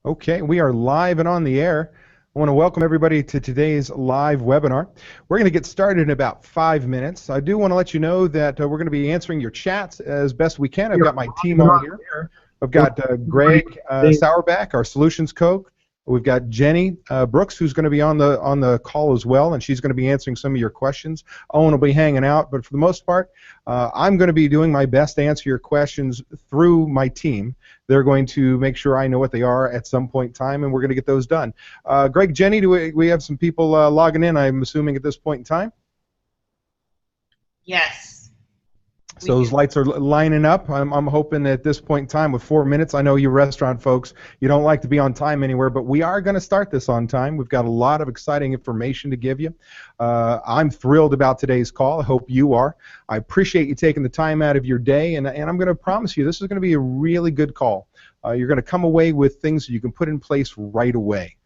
Okay, we are live and on the air. I want to welcome everybody to today's live webinar. We're going to get started in about 5 minutes. I do want to let you know that we're going to be answering your chats as best we can. I've got my team on here. I've got Greg Sauerback, our solutions coach. We've got Jenny Brooks, who's going to be on the call as well, and she's going to be answering some of your questions. Owen will be hanging out, but for the most part, I'm going to be doing my best to answer your questions through my team. They're going to make sure I know what they are at some point in time, and we're going to get those done. Greg, Jenny, do we have some people logging in, I'm assuming, at this point in time? Yes. So those lights are lining up. I'm hoping at this point in time with 4 minutes, I know you restaurant folks, you don't like to be on time anywhere, but we are going to start this on time. We've got a lot of exciting information to give you. I'm thrilled about today's call. I hope you are. I appreciate you taking the time out of your day, and I'm going to promise you this is going to be a really good call. You're going to come away with things that you can put in place right away.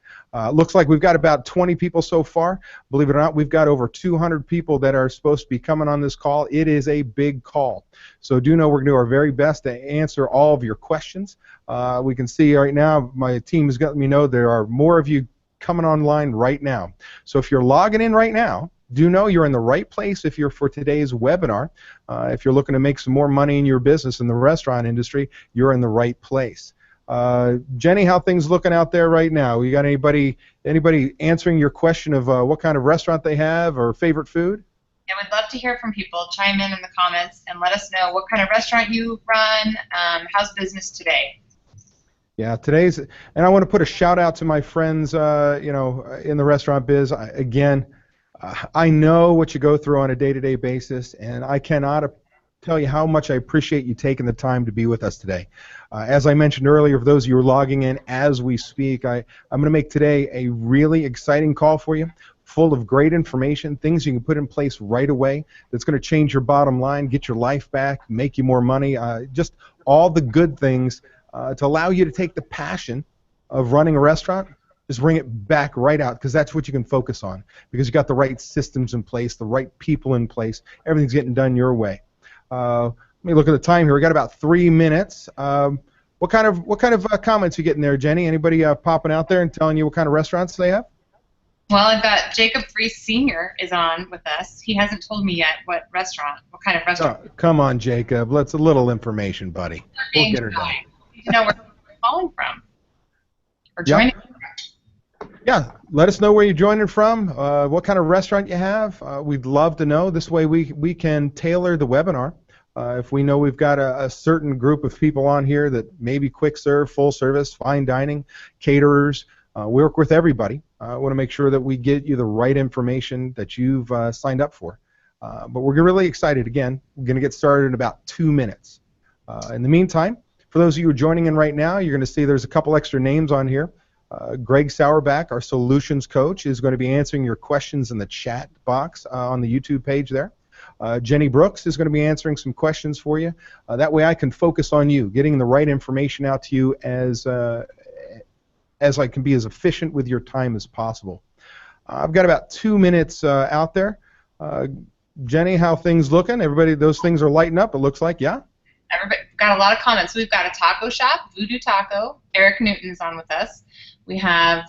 Looks like we've got about 20 people so far. Believe it or not, we've got over 200 people that are supposed to be coming on this call. It is a big call. So do know we're going to do our very best to answer all of your questions. We can see right now, my team has got me know there are more of you coming online right now. So if you're logging in right now, do know you're in the right place if you're for today's webinar. If you're looking to make some more money in your business in the restaurant industry, you're in the right place. Jenny, how things looking out there right now? You got anybody answering your question of what kind of restaurant they have or favorite food? I would love to hear from people. Chime in the comments and let us know what kind of restaurant you run. How's business today? Yeah, and I want to put a shout out to my friends, in the restaurant biz. I know what you go through on a day-to-day basis, and I cannot tell you how much I appreciate you taking the time to be with us today. As I mentioned earlier, for those of you who are logging in as we speak, I'm going to make today a really exciting call for you, full of great information, things you can put in place right away that's going to change your bottom line, get your life back, make you more money, just all the good things to allow you to take the passion of running a restaurant, just bring it back right out, because that's what you can focus on, because you got the right systems in place, the right people in place, everything's getting done your way. Let me look at the time here. We got about 3 minutes. What kind of comments you getting there, Jenny? Anybody popping out there and telling you what kind of restaurants they have? Well, I've got Jacob Fries Sr. is on with us. He hasn't told me yet what kind of restaurant. Oh, come on, Jacob. Let's a little information, buddy. We'll get her done. You need to know where you're calling from or joining from. Yeah, let us know where you're joining from, what kind of restaurant you have. We'd love to know. This way we can tailor the webinar. If we know we've got a certain group of people on here that maybe quick serve, full service, fine dining, caterers, we work with everybody. I want to make sure that we get you the right information that you've signed up for. But we're really excited. Again, we're going to get started in about 2 minutes. In the meantime, for those of you who are joining in right now, you're going to see there's a couple extra names on here. Greg Sauerback, our solutions coach, is going to be answering your questions in the chat box on the YouTube page there. Jenny Brooks is going to be answering some questions for you. That way I can focus on you, getting the right information out to you as I can be as efficient with your time as possible. I've got about 2 minutes out there. Jenny, how things looking? Everybody, those things are lighting up, it looks like, yeah? Everybody got a lot of comments. We've got a taco shop, Voodoo Taco. Eric Newton's on with us. We have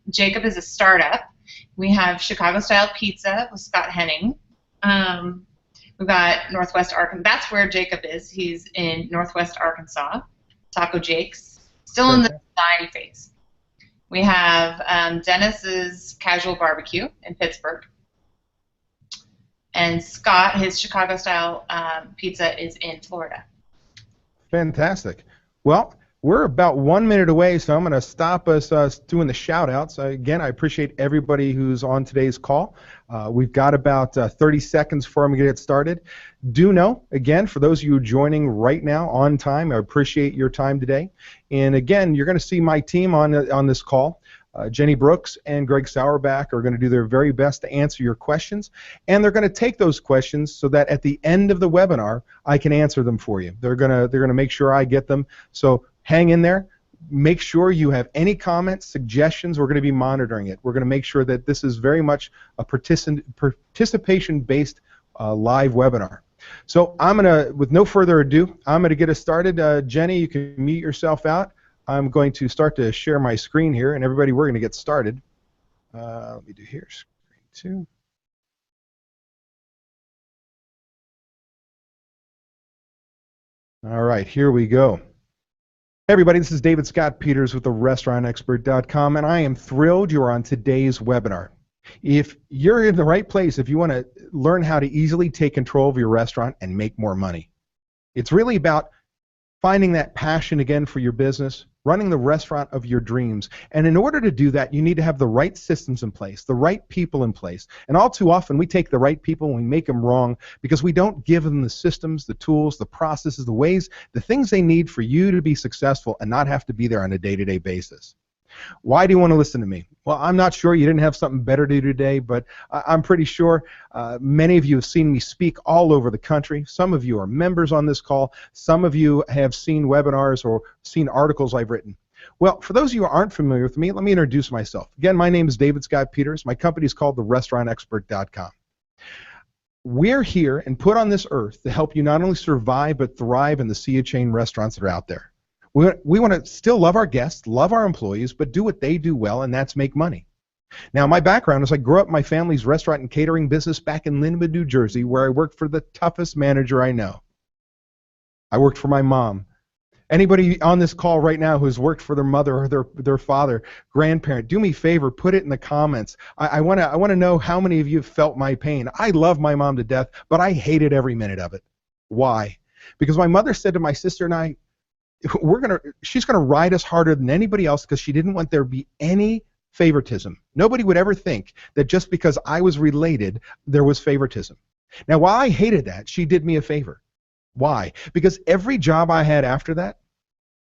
Jacob is a startup. We have Chicago-style pizza with Scott Henning. We've got Northwest Arkansas. That's where Jacob is. He's in Northwest Arkansas. Taco Jake's. Still in the design phase. We have Dennis's Casual Barbecue in Pittsburgh. And Scott, his Chicago-style pizza is in Florida. Fantastic. Well, we're about 1 minute away, so I'm going to stop us doing the shout-outs. Again, I appreciate everybody who's on today's call. We've got about 30 seconds before I'm going to get started. Do know, again, for those of you joining right now on time, I appreciate your time today. And again, you're going to see my team on this call. Jenny Brooks and Greg Sauerback are going to do their very best to answer your questions, and they're going to take those questions so that at the end of the webinar, I can answer them for you. They're going to make sure I get them. So hang in there. Make sure you have any comments, suggestions. We're going to be monitoring it. We're going to make sure that this is very much a participation-based live webinar. So I'm going to, with no further ado, I'm going to get us started. Jenny, you can mute yourself out. I'm going to start to share my screen here, and everybody, we're going to get started. Let me do here, screen 2. All right, here we go. Hey everybody, this is David Scott Peters with the restaurantexpert.com, and I am thrilled you are on today's webinar. If you're in the right place, if you want to learn how to easily take control of your restaurant and make more money, it's really about finding that passion again for your business, running the restaurant of your dreams. And in order to do that, you need to have the right systems in place, the right people in place. And all too often, we take the right people and we make them wrong because we don't give them the systems, the tools, the processes, the ways, the things they need for you to be successful and not have to be there on a day-to-day basis. Why do you want to listen to me? Well, I'm not sure. You didn't have something better to do today, but I'm pretty sure many of you have seen me speak all over the country. Some of you are members on this call. Some of you have seen webinars or seen articles I've written. Well, for those of you who aren't familiar with me, let me introduce myself. Again, my name is David Scott Peters. My company is called therestaurantexpert.com. We're here and put on this earth to help you not only survive but thrive in the sea of chain restaurants that are out there. We want to still love our guests, love our employees, but do what they do well, and that's make money. Now, my background is I grew up in my family's restaurant and catering business back in Linwood, New Jersey, where I worked for the toughest manager I know. I worked for my mom. Anybody on this call right now who's worked for their mother or their father, grandparent, do me a favor, put it in the comments. I want to know how many of you have felt my pain. I love my mom to death, but I hated every minute of it. Why? Because my mother said to my sister and I, she's gonna ride us harder than anybody else because she didn't want there to be any favoritism. Nobody would ever think that just because I was related, there was favoritism. Now, while I hated that, she did me a favor. Why? Because every job I had after that,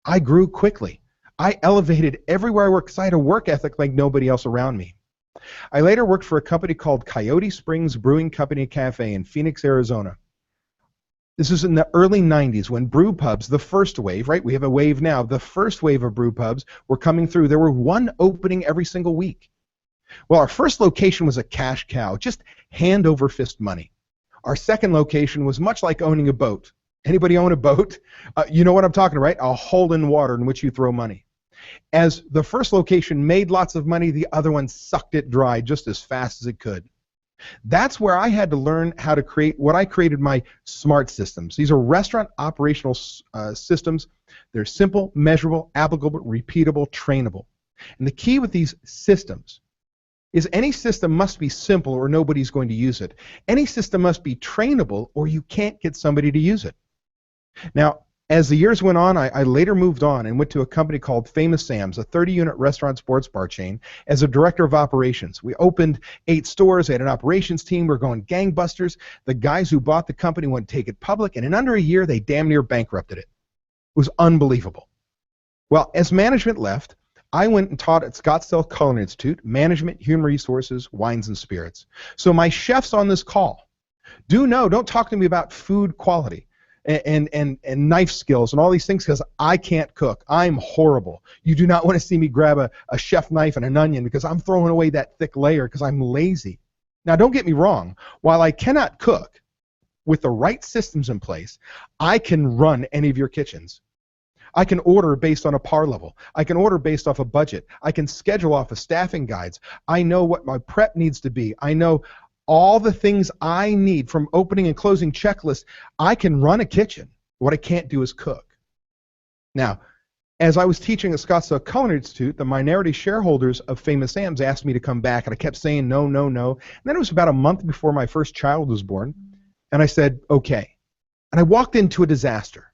I grew quickly. I elevated everywhere I worked because I had a work ethic like nobody else around me. I later worked for a company called Coyote Springs Brewing Company Cafe in Phoenix, Arizona. This was in the early 90s when brew pubs, the first wave, right? We have a wave now. The first wave of brew pubs were coming through. There were one opening every single week. Well, our first location was a cash cow, just hand over fist money. Our second location was much like owning a boat. Anybody own a boat? You know what I'm talking about, right? A hole in water in which you throw money. As the first location made lots of money, the other one sucked it dry just as fast as it could. That's where I had to learn how to create what I created, my SMART systems. These are restaurant operational systems. They're simple, measurable, applicable, repeatable, trainable. And the key with these systems is any system must be simple or nobody's going to use it. Any system must be trainable or you can't get somebody to use it. Now, as the years went on, I later moved on and went to a company called Famous Sam's, a 30-unit restaurant sports bar chain, as a director of operations. We opened 8 stores, had an operations team, we're going gangbusters. The guys who bought the company wanted to take it public, and in under a year, they damn near bankrupted it. It was unbelievable. Well, as management left, I went and taught at Scottsdale Culinary Institute, Management, Human Resources, Wines and Spirits. So my chefs on this call, don't talk to me about food quality and knife skills and all these things because I can't cook. I'm horrible. You do not want to see me grab a chef knife and an onion because I'm throwing away that thick layer because I'm lazy. Now, don't get me wrong. While I cannot cook, with the right systems in place, I can run any of your kitchens. I can order based on a par level. I can order based off a budget. I can schedule off of staffing guides. I know what my prep needs to be. I know all the things I need from opening and closing checklists. I can run a kitchen. What I can't do is cook. Now, as I was teaching at Scottsdale Culinary Institute, the minority shareholders of Famous Sam's asked me to come back, and I kept saying no, no, no. And then it was about a month before my first child was born, and I said, okay. And I walked into a disaster.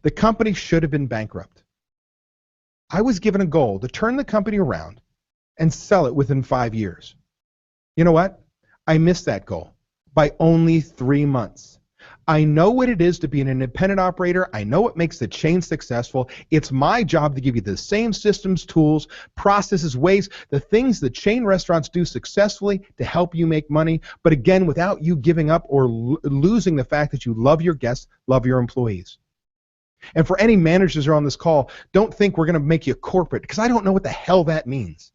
The company should have been bankrupt. I was given a goal to turn the company around and sell it within 5 years. You know what? I missed that goal by only 3 months. I know what it is to be an independent operator. I know what makes the chain successful. It's my job to give you the same systems, tools, processes, ways, the things that chain restaurants do successfully to help you make money, but again, without you giving up or losing the fact that you love your guests, love your employees. And for any managers who are on this call, don't think we're going to make you corporate, because I don't know what the hell that means.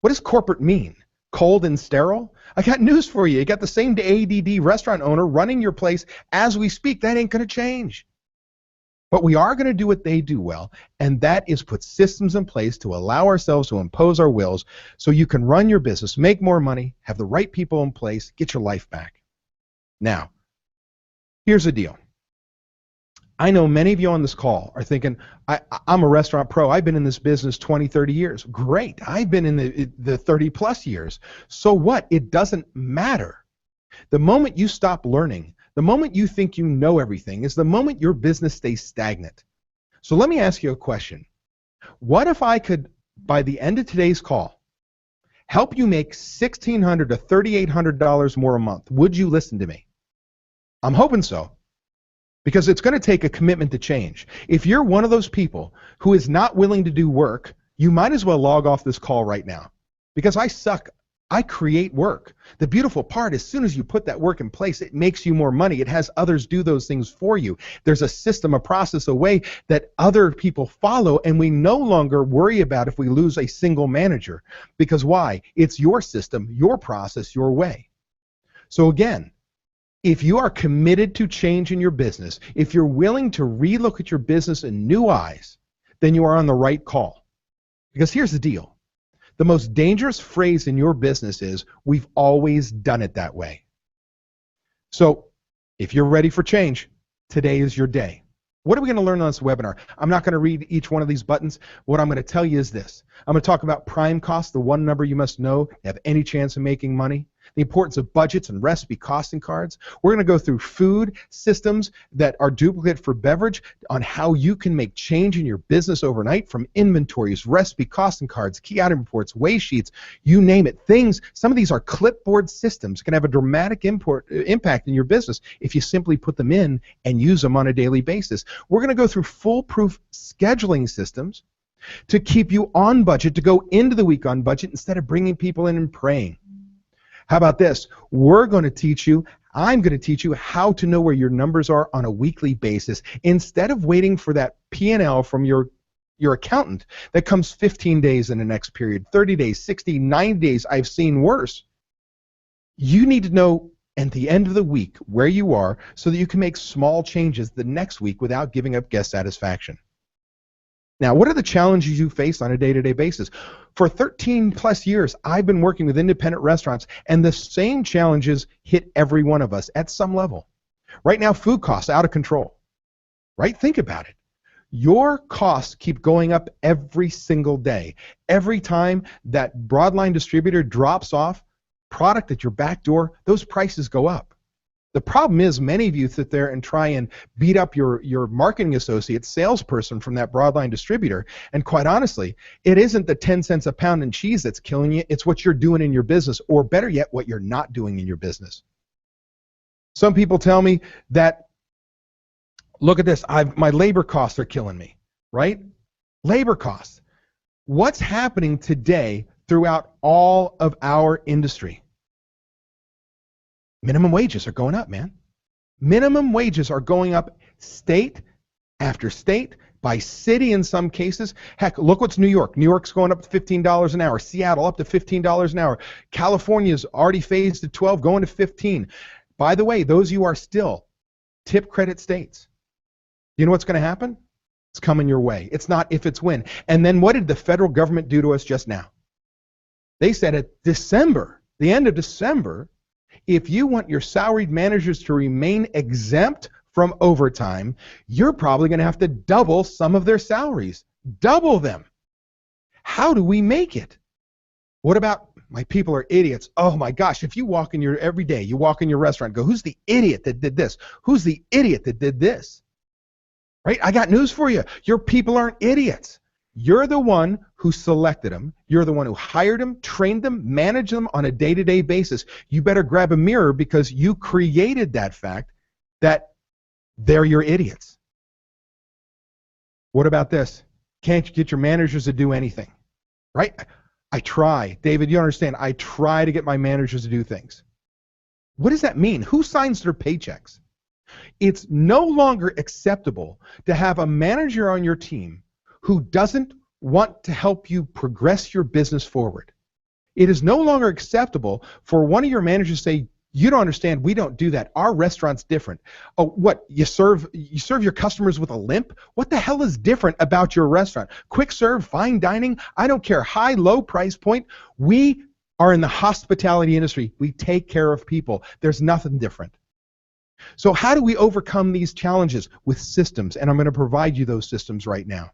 What does corporate mean? Cold and sterile? I got news for you. You got the same ADD restaurant owner running your place as we speak. That ain't going to change. But we are going to do what they do well, and that is put systems in place to allow ourselves to impose our wills so you can run your business, make more money, have the right people in place, get your life back. Now, here's the deal. I know many of you on this call are thinking, I'm a restaurant pro. I've been in this business 20, 30 years. Great. I've been in the 30 plus years. So what? It doesn't matter. The moment you stop learning, the moment you think you know everything, is the moment your business stays stagnant. So let me ask you a question. What if I could, by the end of today's call, help you make $1,600 to $3,800 more a month? Would you listen to me? I'm hoping so, because it's going to take a commitment to change. If you're one of those people who is not willing to do work, you might as well log off this call right now, because I suck. I create work. The beautiful part, as soon as you put that work in place, it makes you more money. It has others do those things for you. There's a system, a process, a way that other people follow, and we no longer worry about if we lose a single manager. Because why? It's your system, your process, your way. So again, if you are committed to change in your business, if you're willing to relook at your business in new eyes, then you are on the right call. Because here's the deal. The most dangerous phrase in your business is, we've always done it that way. So if you're ready for change, today is your day. What are we going to learn on this webinar? I'm not going to read each one of these buttons. What I'm going to tell you is this. I'm going to talk about prime cost, the one number you must know to have any chance of making money. The importance of budgets and recipe costing cards. We're going to go through food systems that are duplicate for beverage, on how you can make change in your business overnight, from inventories, recipe costing cards, key item reports, weigh sheets, you name it. Things, some of these are clipboard systems, can have a dramatic impact in your business if you simply put them in and use them on a daily basis. We're going to go through foolproof scheduling systems to keep you on budget, to go into the week on budget instead of bringing people in and praying. How about this? I'm going to teach you how to know where your numbers are on a weekly basis, instead of waiting for that P&L from your accountant that comes 15 days in the next period, 30 days, 60, 90 days. I've seen worse. You need to know at the end of the week where you are so that you can make small changes the next week without giving up guest satisfaction. Now, what are the challenges you face on a day-to-day basis? For 13 plus years, I've been working with independent restaurants, and the same challenges hit every one of us at some level. Right now, food costs out of control. Right? Think about it. Your costs keep going up every single day. Every time that broadline distributor drops off product at your back door, those prices go up. The problem is, many of you sit there and try and beat up your marketing associate, salesperson from that broadline distributor, and quite honestly, it isn't the 10 cents a pound in cheese that's killing you, it's what you're doing in your business, or better yet, what you're not doing in your business. Some people tell me that, look at this, my labor costs are killing me, right? Labor costs. What's happening today throughout all of our industry? Minimum wages are going up, man. Minimum wages are going up state after state, by city in some cases. Heck, look what's New York. New York's going up to $15 an hour. Seattle up to $15 an hour. California's already phased to 12, going to 15. By the way, those of you are still tip credit states. You know what's going to happen? It's coming your way. It's not if, it's when. And then what did the federal government do to us just now? They said at December, the end of December, if you want your salaried managers to remain exempt from overtime, you're probably going to have to double some of their salaries. Double them. How do we make it? What about, my people are idiots. Oh my gosh, if you walk in every day, you walk in your restaurant, go, who's the idiot that did this? Who's the idiot that did this? Right? I got news for you. Your people aren't idiots. You're the one who selected them. You're the one who hired them, trained them, managed them on a day-to-day basis. You better grab a mirror, because you created that fact that they're your idiots. What about this? Can't you get your managers to do anything? Right? I try. David, you understand, I try to get my managers to do things. What does that mean? Who signs their paychecks? It's no longer acceptable to have a manager on your team who doesn't want to help you progress your business forward. It is no longer acceptable for one of your managers to say, You don't understand. We don't do that. Our restaurant's different. Oh, what? You serve your customers with a limp? What the hell is different about your restaurant? Quick serve, fine dining, I don't care. High, low price point. We are in the hospitality industry. We take care of people. There's nothing different. So how do we overcome these challenges? With systems, and I'm going to provide you those systems right now.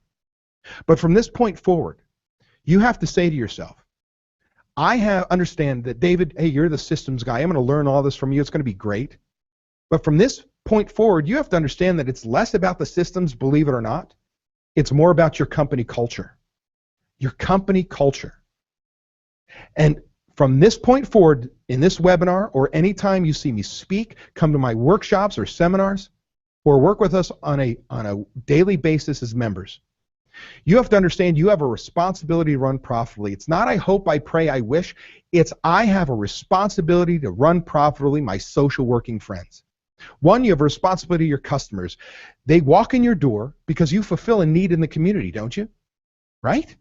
But from this point forward, you have to say to yourself, understand that, David, hey, you're the systems guy. I'm going to learn all this from you. It's going to be great. But from this point forward, you have to understand that it's less about the systems, believe it or not. It's more about your company culture. Your company culture. And from this point forward, in this webinar, or anytime you see me speak, come to my workshops or seminars, or work with us on a daily basis as members, you have to understand you have a responsibility to run profitably. It's not I hope, I pray, I wish. It's I have a responsibility to run profitably, my social working friends. One, you have a responsibility to your customers. They walk in your door because you fulfill a need in the community, don't you? Right?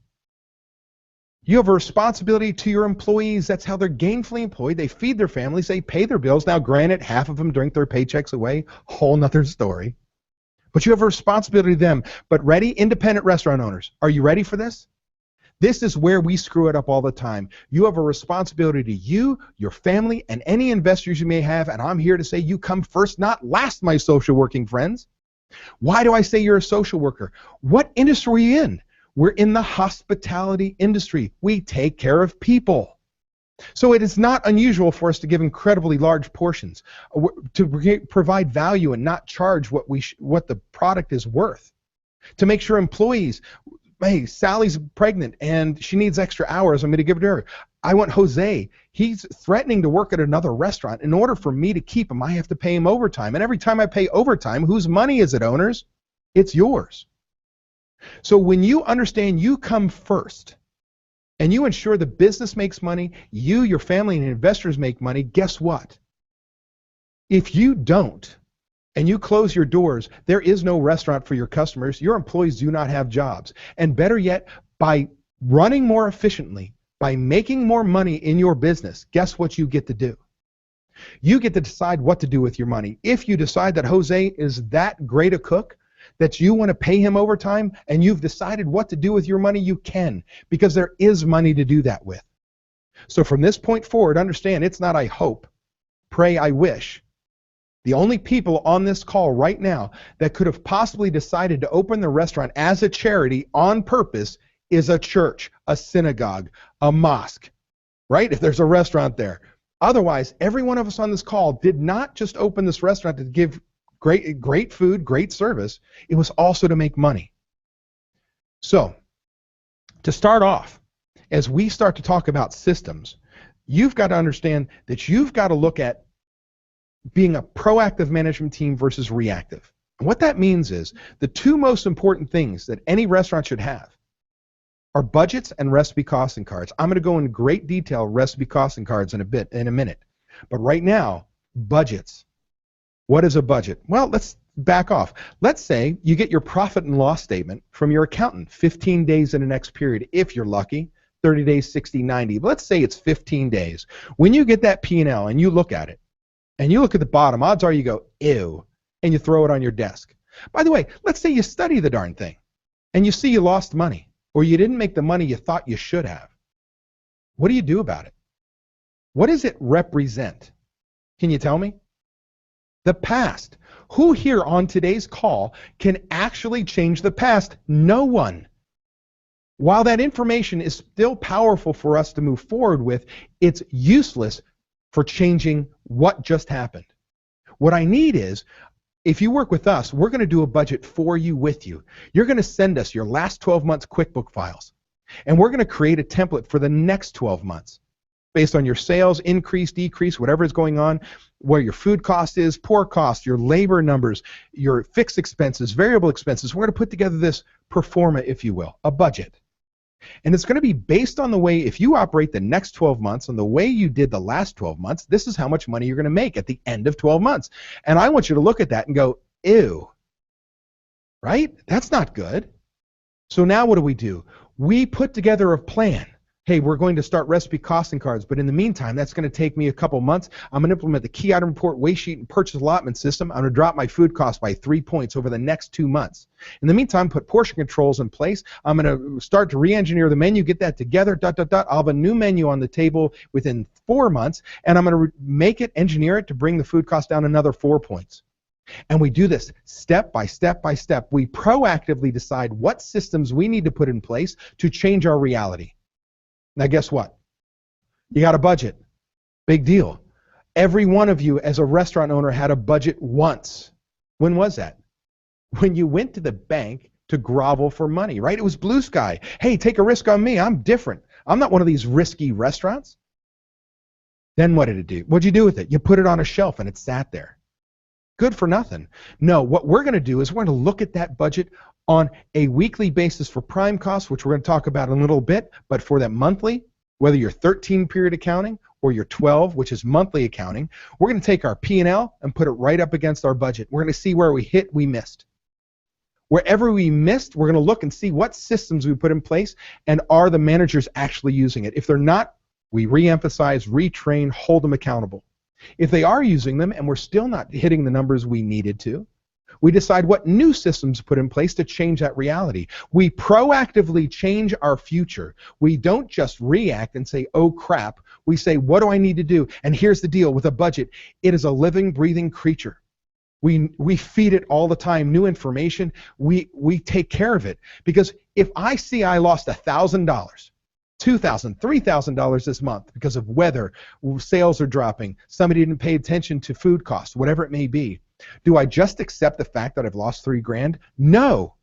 You have a responsibility to your employees. That's how they're gainfully employed. They feed their families. They pay their bills. Now, granted, half of them drink their paychecks away. Whole nother story. But you have a responsibility to them. But ready, independent restaurant owners, are you ready for this? This is where we screw it up all the time. You have a responsibility to you, your family, and any investors you may have, and I'm here to say you come first, not last, my social working friends. Why do I say you're a social worker? What industry are you in? We're in the hospitality industry. We take care of people. So it is not unusual for us to give incredibly large portions, to provide value and not charge what the product is worth, to make sure employees, hey, Sally's pregnant and she needs extra hours, I'm going to give it to her. I want Jose, he's threatening to work at another restaurant. In order for me to keep him, I have to pay him overtime. And every time I pay overtime, whose money is it, owners? It's yours. So when you understand you come first, and you ensure the business makes money, you, your family, and investors make money, guess what? If you don't, and you close your doors, there is no restaurant for your customers. Your employees do not have jobs. And better yet, by running more efficiently, by making more money in your business, guess what you get to do? You get to decide what to do with your money. If you decide that Jose is that great a cook, that you want to pay him overtime, and you've decided what to do with your money, you can, because there is money to do that with. So from this point forward, understand, it's not I hope, pray, I wish. The only people on this call right now that could have possibly decided to open the restaurant as a charity on purpose is a church, a synagogue, a mosque, right? If there's a restaurant there. Otherwise, every one of us on this call did not just open this restaurant to give great food, great service. It was also to make money. So, to start off, as we start to talk about systems, you've got to understand that you've got to look at being a proactive management team versus reactive. And what that means is the two most important things that any restaurant should have are budgets and recipe costing cards. I'm going to go into great detail recipe costing cards in a minute. But right now, budgets. What is a budget? Well, let's back off. Let's say you get your profit and loss statement from your accountant 15 days in the next period, if you're lucky, 30 days, 60, 90. But let's say it's 15 days. When you get that P&L and you look at it, and you look at the bottom, odds are you go, ew, and you throw it on your desk. By the way, let's say you study the darn thing, and you see you lost money, or you didn't make the money you thought you should have. What do you do about it? What does it represent? Can you tell me? The past. Who here on today's call can actually change the past? No one. While that information is still powerful for us to move forward with, it's useless for changing what just happened. What I need is, if you work with us, we're going to do a budget for you, with you. You're going to send us your last 12 months QuickBook files, and we're going to create a template for the next 12 months based on your sales, increase, decrease, whatever is going on, where your food cost is, poor cost, your labor numbers, your fixed expenses, variable expenses. We're going to put together this pro forma, if you will, a budget. And it's going to be based on the way, if you operate the next 12 months and the way you did the last 12 months, this is how much money you're going to make at the end of 12 months. And I want you to look at that and go, ew, right? That's not good. So now what do? We put together a plan Hey, we're going to start recipe costing cards, but in the meantime, that's going to take me a couple months. I'm going to implement the key item report, waste sheet, and purchase allotment system. I'm going to drop my food cost by 3 points over the next 2 months. In the meantime, put portion controls in place. I'm going to start to re-engineer the menu, get that together, I'll have a new menu on the table within 4 months, and I'm going to make it, engineer it to bring the food cost down another 4 points. And we do this step by step by step. We proactively decide what systems we need to put in place to change our reality. Now guess what? You got a budget. Big deal. Every one of you as a restaurant owner had a budget once. When was that? When you went to the bank to grovel for money, right? It was blue sky. Hey, take a risk on me. I'm different. I'm not one of these risky restaurants. Then what did it do? What'd you do with it? You put it on a shelf and it sat there. Good for nothing. No, what we're going to do is we're going to look at that budget on a weekly basis for prime costs, which we're going to talk about in a little bit, but for that monthly, whether you're 13 period accounting or you're 12, which is monthly accounting, we're going to take our P&L and put it right up against our budget. We're going to see where we hit, we missed. Wherever we missed, we're going to look and see what systems we put in place and are the managers actually using it. If they're not, we re-emphasize, retrain, hold them accountable. If they are using them and we're still not hitting the numbers we needed to, we decide what new systems to put in place to change that reality. We proactively change our future. We don't just react and say, oh crap. We say, what do I need to do? And here's the deal with a budget. It is a living, breathing creature. We feed it all the time, new information. We take care of it. Because if I see I lost $1,000, $2,000, $3,000 this month because of weather, sales are dropping, somebody didn't pay attention to food costs, whatever it may be, do I just accept the fact that I've lost $3,000? No.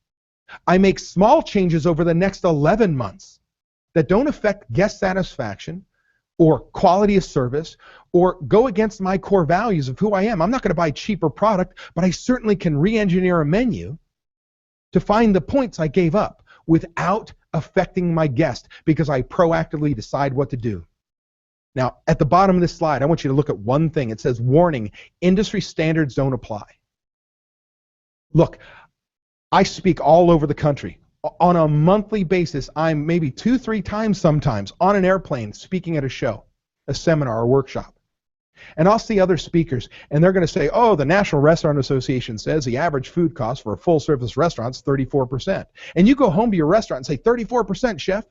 I make small changes over the next 11 months that don't affect guest satisfaction or quality of service or go against my core values of who I am. I'm not going to buy cheaper product, but I certainly can re-engineer a menu to find the points I gave up without affecting my guest because I proactively decide what to do. Now, at the bottom of this slide, I want you to look at one thing. It says, warning, industry standards don't apply. Look, I speak all over the country. On a monthly basis, I'm maybe 2-3 times sometimes on an airplane speaking at a show, a seminar, or workshop. And I'll see other speakers, and they're going to say, oh, the National Restaurant Association says the average food cost for a full-service restaurant is 34%. And you go home to your restaurant and say, 34%, chef?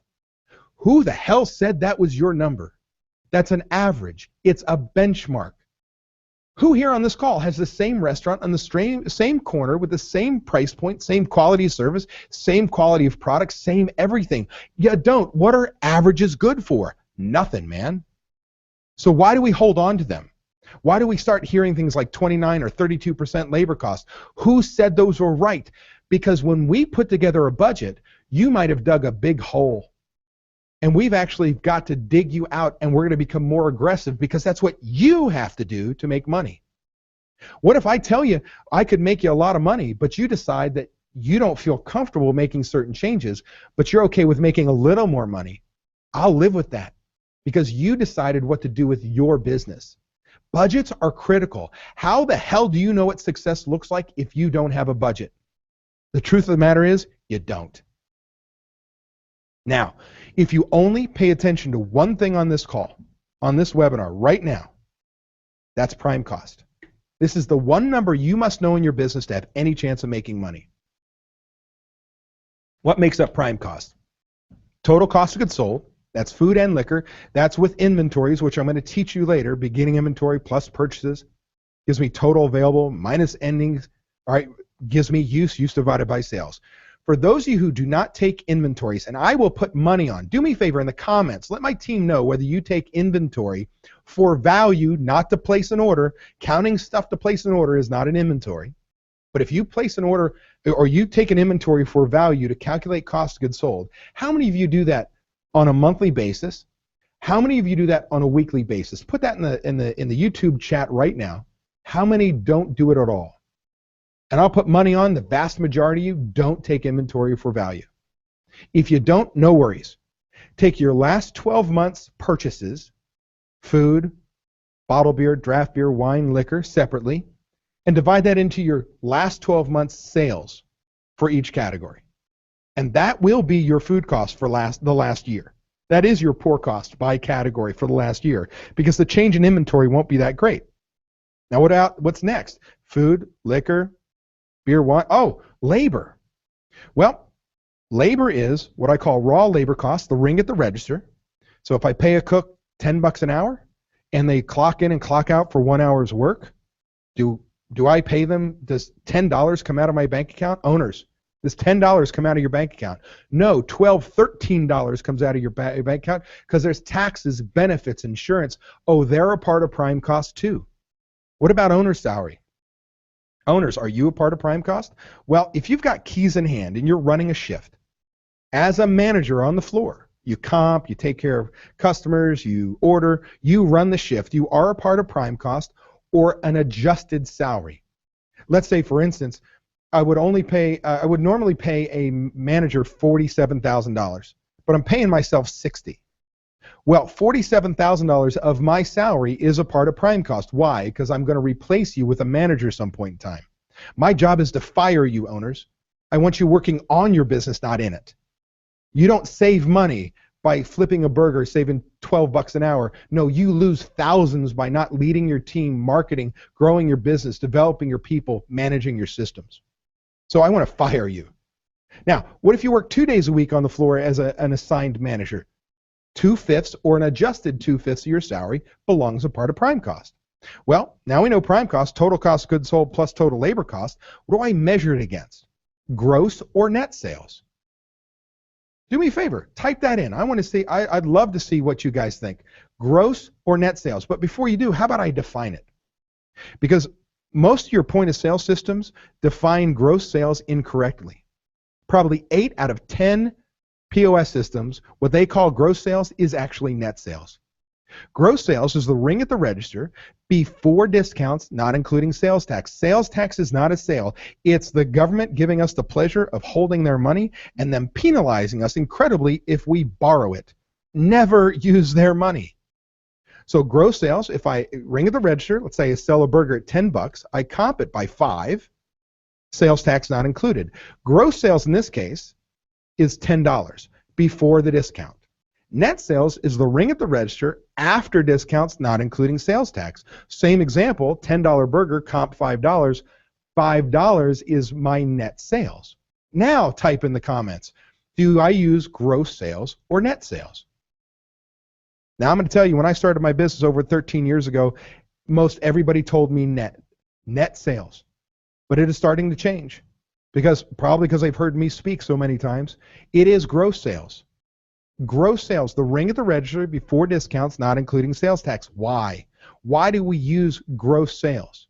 Who the hell said that was your number? That's an average. It's a benchmark. Who here on this call has the same restaurant on the same corner with the same price point, same quality of service, same quality of product, same everything? You don't. What are averages good for? Nothing, man. So why do we hold on to them? Why do we start hearing things like 29 or 32% labor costs? Who said those were right? Because when we put together a budget, you might have dug a big hole. And we've actually got to dig you out, and we're going to become more aggressive because that's what you have to do to make money. What if I tell you I could make you a lot of money, but you decide that you don't feel comfortable making certain changes, but you're okay with making a little more money? I'll live with that because you decided what to do with your business. Budgets are critical. How the hell do you know what success looks like if you don't have a budget? The truth of the matter is, you don't. Now, if you only pay attention to one thing on this call, on this webinar right now, that's prime cost. This is the one number you must know in your business to have any chance of making money. What makes up prime cost? Total cost of goods sold, that's food and liquor. That's with inventories, which I'm going to teach you later. Beginning inventory plus purchases gives me total available minus endings, all right, gives me use divided by sales. For those of you who do not take inventories, and I will put money on, do me a favor in the comments, let my team know whether you take inventory for value, not to place an order. Counting stuff to place an order is not an inventory. But if you place an order, or you take an inventory for value to calculate cost of goods sold, how many of you do that on a monthly basis? How many of you do that on a weekly basis? Put that in the YouTube chat right now. How many don't do it at all? And I'll put money on the vast majority of you don't take inventory for value. If you don't, no worries. Take your last 12 months purchases, food, bottled beer, draft beer, wine, liquor, separately, and divide that into your last 12 months sales for each category. And that will be your food cost for the last year. That is your poor cost by category for the last year because the change in inventory won't be that great. Now what's next? Food, liquor, beer, wine. Oh, labor. Well, labor is what I call raw labor costs, the ring at the register. So if I pay a cook $10 an hour and they clock in and clock out for 1 hour's work, do I pay them? Does $10 come out of my bank account? Owners, does $10 come out of your bank account? No, $12, $13 comes out of your bank account because there's taxes, benefits, insurance. Oh, they're a part of prime cost too. What about owner's salary? Owners, are you a part of prime cost? Well, if you've got keys in hand and you're running a shift, as a manager on the floor, you comp, you take care of customers, you order, you run the shift, you are a part of prime cost or an adjusted salary. Let's say, for instance, I would normally pay a manager $47,000, but I'm paying myself $60,000. Well, $47,000 of my salary is a part of prime cost. Why? Because I'm going to replace you with a manager some point in time. My job is to fire you, owners. I want you working on your business, not in it. You don't save money by flipping a burger, saving $12 an hour. No, you lose thousands by not leading your team, marketing, growing your business, developing your people, managing your systems. So I want to fire you. Now, what if you work 2 days a week on the floor as an assigned manager? 2/5 or an adjusted 2/5 of your salary belongs a part of prime cost. Well, now we know prime cost, total cost of goods sold plus total labor cost. What do I measure it against? Gross or net sales? Do me a favor, type that in. I want to see, I'd love to see what you guys think. Gross or net sales? But before you do, how about I define it? Because most of your point of sale systems define gross sales incorrectly. Probably 8 out of 10 POS systems, what they call gross sales is actually net sales. Gross sales is the ring at the register before discounts, not including sales tax. Sales tax is not a sale. It's the government giving us the pleasure of holding their money and then penalizing us incredibly if we borrow it. Never use their money. So gross sales, if I ring at the register, let's say I sell a burger at $10, I comp it by 5, sales tax not included. Gross sales in this case is $10 before the discount. Net sales is the ring at the register after discounts, not including sales tax. Same example, $10 burger, comp $5. $5 is my net sales. Now type in the comments, do I use gross sales or net sales? Now I'm going to tell you, when I started my business over 13 years ago, most everybody told me net sales. But it is starting to change. Probably because they've heard me speak so many times. It is gross sales. Gross sales, the ring at the register before discounts, not including sales tax. Why? Why do we use gross sales?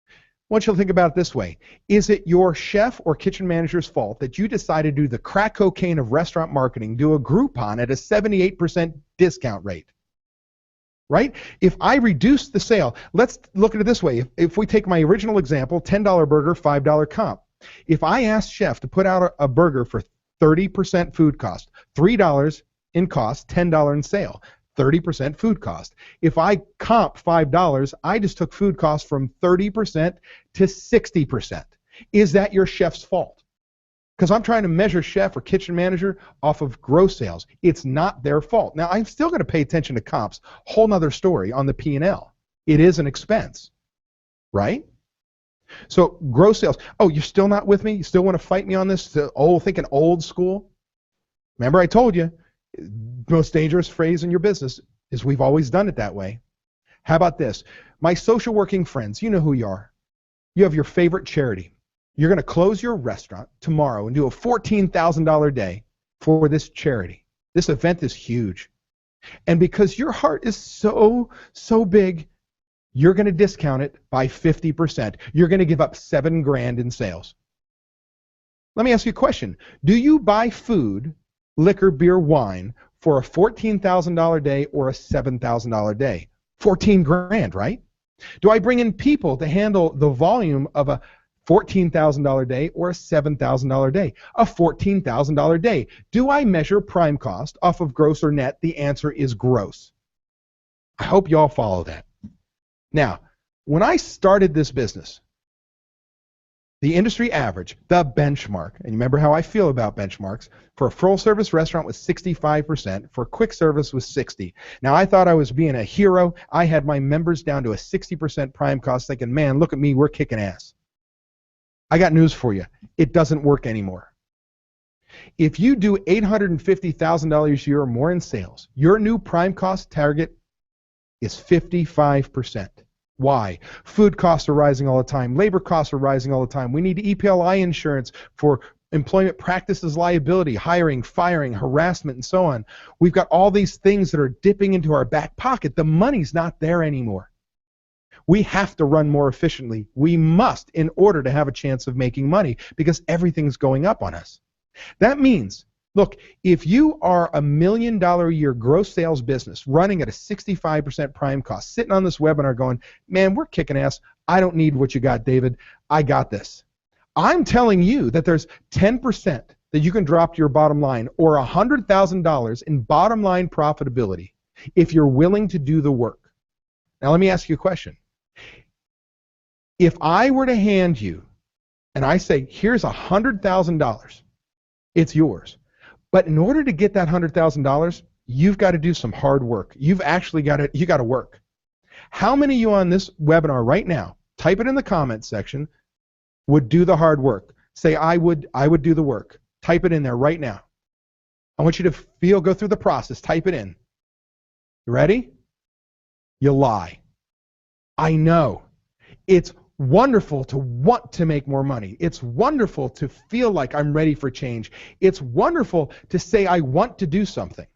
I want you to think about it this way. Is it your chef or kitchen manager's fault that you decided to do the crack cocaine of restaurant marketing, do a Groupon at a 78% discount rate? Right? If I reduce the sale, let's look at it this way. If we take my original example, $10 burger, $5 comp. If I ask chef to put out a burger for 30% food cost, $3 in cost, $10 in sale, 30% food cost. If I comp $5, I just took food cost from 30% to 60%. Is that your chef's fault? Because I'm trying to measure chef or kitchen manager off of gross sales. It's not their fault. Now, I'm still going to pay attention to comps. Whole nother story on the P&L. It is an expense, right? So gross sales. Oh, you're still not with me? You still want to fight me on this? Thinking old school? Remember I told you, most dangerous phrase in your business is we've always done it that way. How about this? My social working friends, you know who you are. You have your favorite charity. You're going to close your restaurant tomorrow and do a $14,000 day for this charity. This event is huge. And because your heart is so big, you're going to discount it by 50%. You're going to give up $7,000 in sales. Let me ask you a question. Do you buy food, liquor, beer, wine for a $14,000 day or a $7,000 day? $14,000, right? Do I bring in people to handle the volume of a $14,000 day or a $7,000 day? A $14,000 day. Do I measure prime cost off of gross or net? The answer is gross. I hope you all follow that. Now, when I started this business, The industry average, the benchmark, and you remember how I feel about benchmarks, for a full-service restaurant was 65%, for quick service was 60%. Now, I thought I was being a hero. I had my members down to a 60% prime cost, thinking, man, look at me, we're kicking ass. I got news for you. It doesn't work anymore. If you do $850,000 a year or more in sales, your new prime cost target is 55%. Why? Food costs are rising all the time. Labor costs are rising all the time. We need EPLI insurance for employment practices liability, hiring, firing, harassment, and so on. We've got all these things that are dipping into our back pocket. The money's not there anymore. We have to run more efficiently. We must, in order to have a chance of making money, because everything's going up on us. That means, look, if you are $1 million a year gross sales business running at a 65% prime cost, sitting on this webinar going, man, we're kicking ass. I don't need what you got, David. I got this. I'm telling you that there's 10% that you can drop to your bottom line, or $100,000 in bottom line profitability if you're willing to do the work. Now let me ask you a question. If I were to hand you, and I say, here's $100,000, it's yours. But in order to get that $100,000, you've got to do some hard work. You've actually got to work. How many of you on this webinar right now, type it in the comments section, would do the hard work? Say, I would do the work. Type it in there right now. I want you to go through the process. Type it in. You ready? You lie. I know. It's wonderful to want to make more money. It's wonderful to feel like I'm ready for change. It's wonderful to say I want to do something.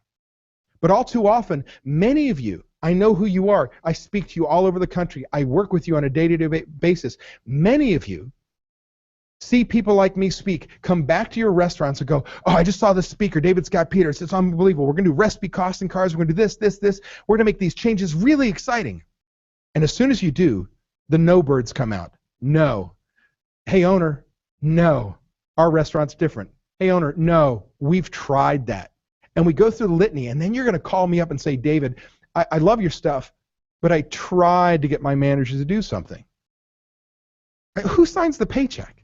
But all too often, many of you, I know who you are. I speak to you all over the country. I work with you on a day-to-day basis. Many of you see people like me speak, come back to your restaurants and go, oh, I just saw this speaker, David Scott Peters. It's unbelievable. We're going to do recipe costing cards. We're going to do this. We're going to make these changes really exciting. And as soon as you do, the no birds come out. No. Hey, owner, no. Our restaurant's different. Hey, owner, no. We've tried that. And we go through the litany, and then you're going to call me up and say, David, I love your stuff, but I tried to get my managers to do something. Who signs the paycheck?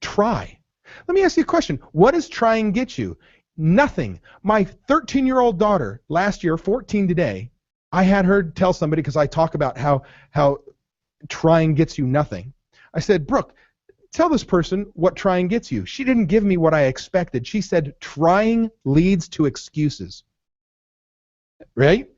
Try. Let me ask you a question. What does trying get you? Nothing. My 13-year-old daughter, last year, 14 today, I had her tell somebody, because I talk about how trying gets you nothing. I said, Brooke, tell this person what trying gets you. She didn't give me what I expected. She said, trying leads to excuses. Right?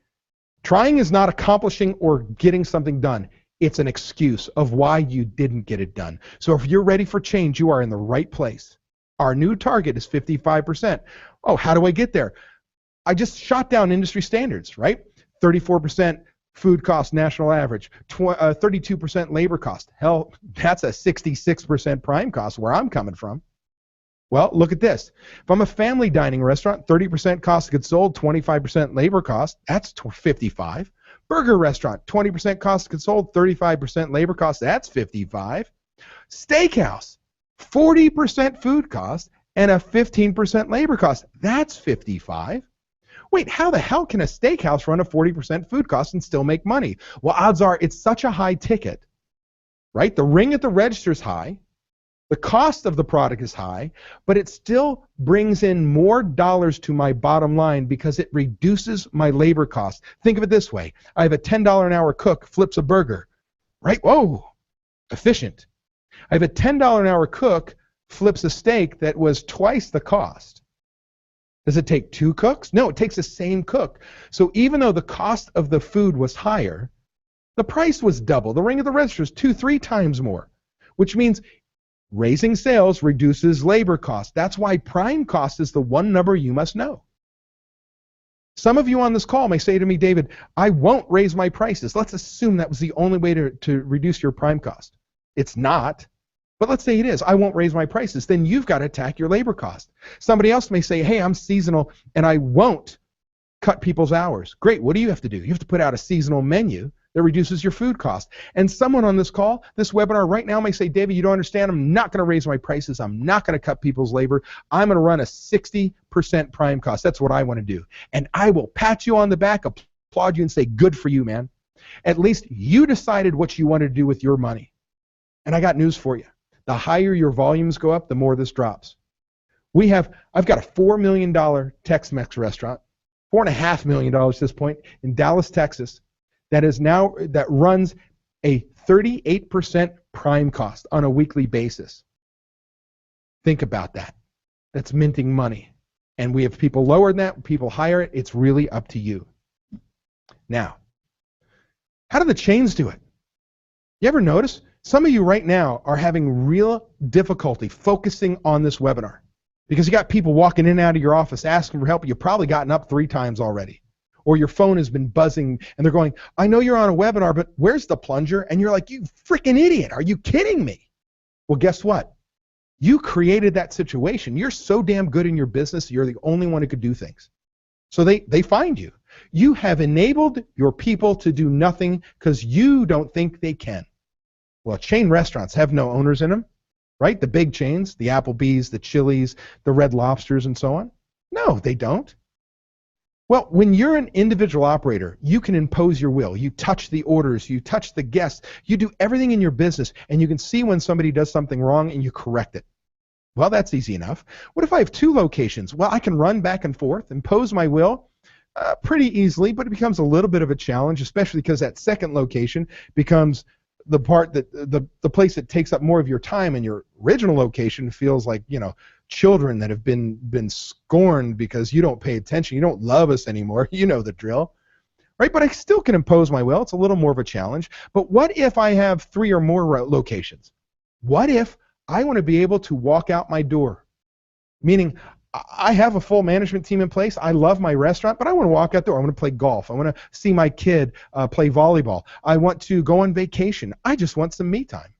Trying is not accomplishing or getting something done. It's an excuse of why you didn't get it done. So if you're ready for change, you are in the right place. Our new target is 55%. Oh, how do I get there? I just shot down industry standards, right? 34% food cost national average, 32% labor cost. Hell, that's a 66% prime cost where I'm coming from. Well, look at this. If I'm a family dining restaurant, 30% cost of goods sold, 25% labor cost, that's 55. Burger restaurant, 20% cost of goods sold, 35% labor cost, that's 55. Steakhouse, 40% food cost and a 15% labor cost, that's 55. Wait, how the hell can a steakhouse run a 40% food cost and still make money? Well, odds are it's such a high ticket, right? The ring at the register is high. The cost of the product is high, but it still brings in more dollars to my bottom line because it reduces my labor cost. Think of it this way. I have a $10 an hour cook flips a burger, right? Whoa, efficient. I have a $10 an hour cook flips a steak that was twice the cost. Does it take two cooks? No, it takes the same cook. So even though the cost of the food was higher, the price was double. The ring of the register is 2-3 times more, which means raising sales reduces labor cost. That's why prime cost is the one number you must know. Some of you on this call may say to me, David, I won't raise my prices. Let's assume that was the only way to reduce your prime cost. It's not. But let's say it is. I won't raise my prices. Then you've got to attack your labor cost. Somebody else may say, hey, I'm seasonal and I won't cut people's hours. Great. What do you have to do? You have to put out a seasonal menu that reduces your food cost. And someone on this call, this webinar right now may say, David, you don't understand. I'm not going to raise my prices. I'm not going to cut people's labor. I'm going to run a 60% prime cost. That's what I want to do. And I will pat you on the back, applaud you, and say, good for you, man. At least you decided what you wanted to do with your money. And I got news for you. The higher your volumes go up, the more this drops. I've got a $4 million Tex-Mex restaurant, $4.5 million at this point in Dallas, Texas, that runs a 38% prime cost on a weekly basis. Think about that. That's minting money. And we have people lower than that, people higher it. It's really up to you. Now, how do the chains do it? You ever notice? Some of you right now are having real difficulty focusing on this webinar because you got people walking in and out of your office asking for help. You've probably gotten up 3 times already. Or your phone has been buzzing and they're going, I know you're on a webinar, but where's the plunger? And you're like, you freaking idiot. Are you kidding me? Well, guess what? You created that situation. You're so damn good in your business, you're the only one who could do things. So they find you. You have enabled your people to do nothing because you don't think they can. Well, chain restaurants have no owners in them, right? The big chains, the Applebee's, the Chili's, the Red Lobsters, and so on. No, they don't. Well, when you're an individual operator, you can impose your will. You touch the orders, you touch the guests, you do everything in your business, and you can see when somebody does something wrong and you correct it. Well, that's easy enough. What if I have 2 locations? Well, I can run back and forth, impose my will pretty easily, but it becomes a little bit of a challenge, especially because that second location becomes the part that the place that takes up more of your time, and your original location feels like, children that have been scorned because you don't pay attention, you don't love us anymore. You know the drill, right? But I still can impose my will. It's a little more of a challenge. But what if I have 3 or more locations? What if I want to be able to walk out my door? Meaning, I have a full management team in place. I love my restaurant, but I want to walk out there. I want to play golf. I want to see my kid play volleyball. I want to go on vacation. I just want some me time.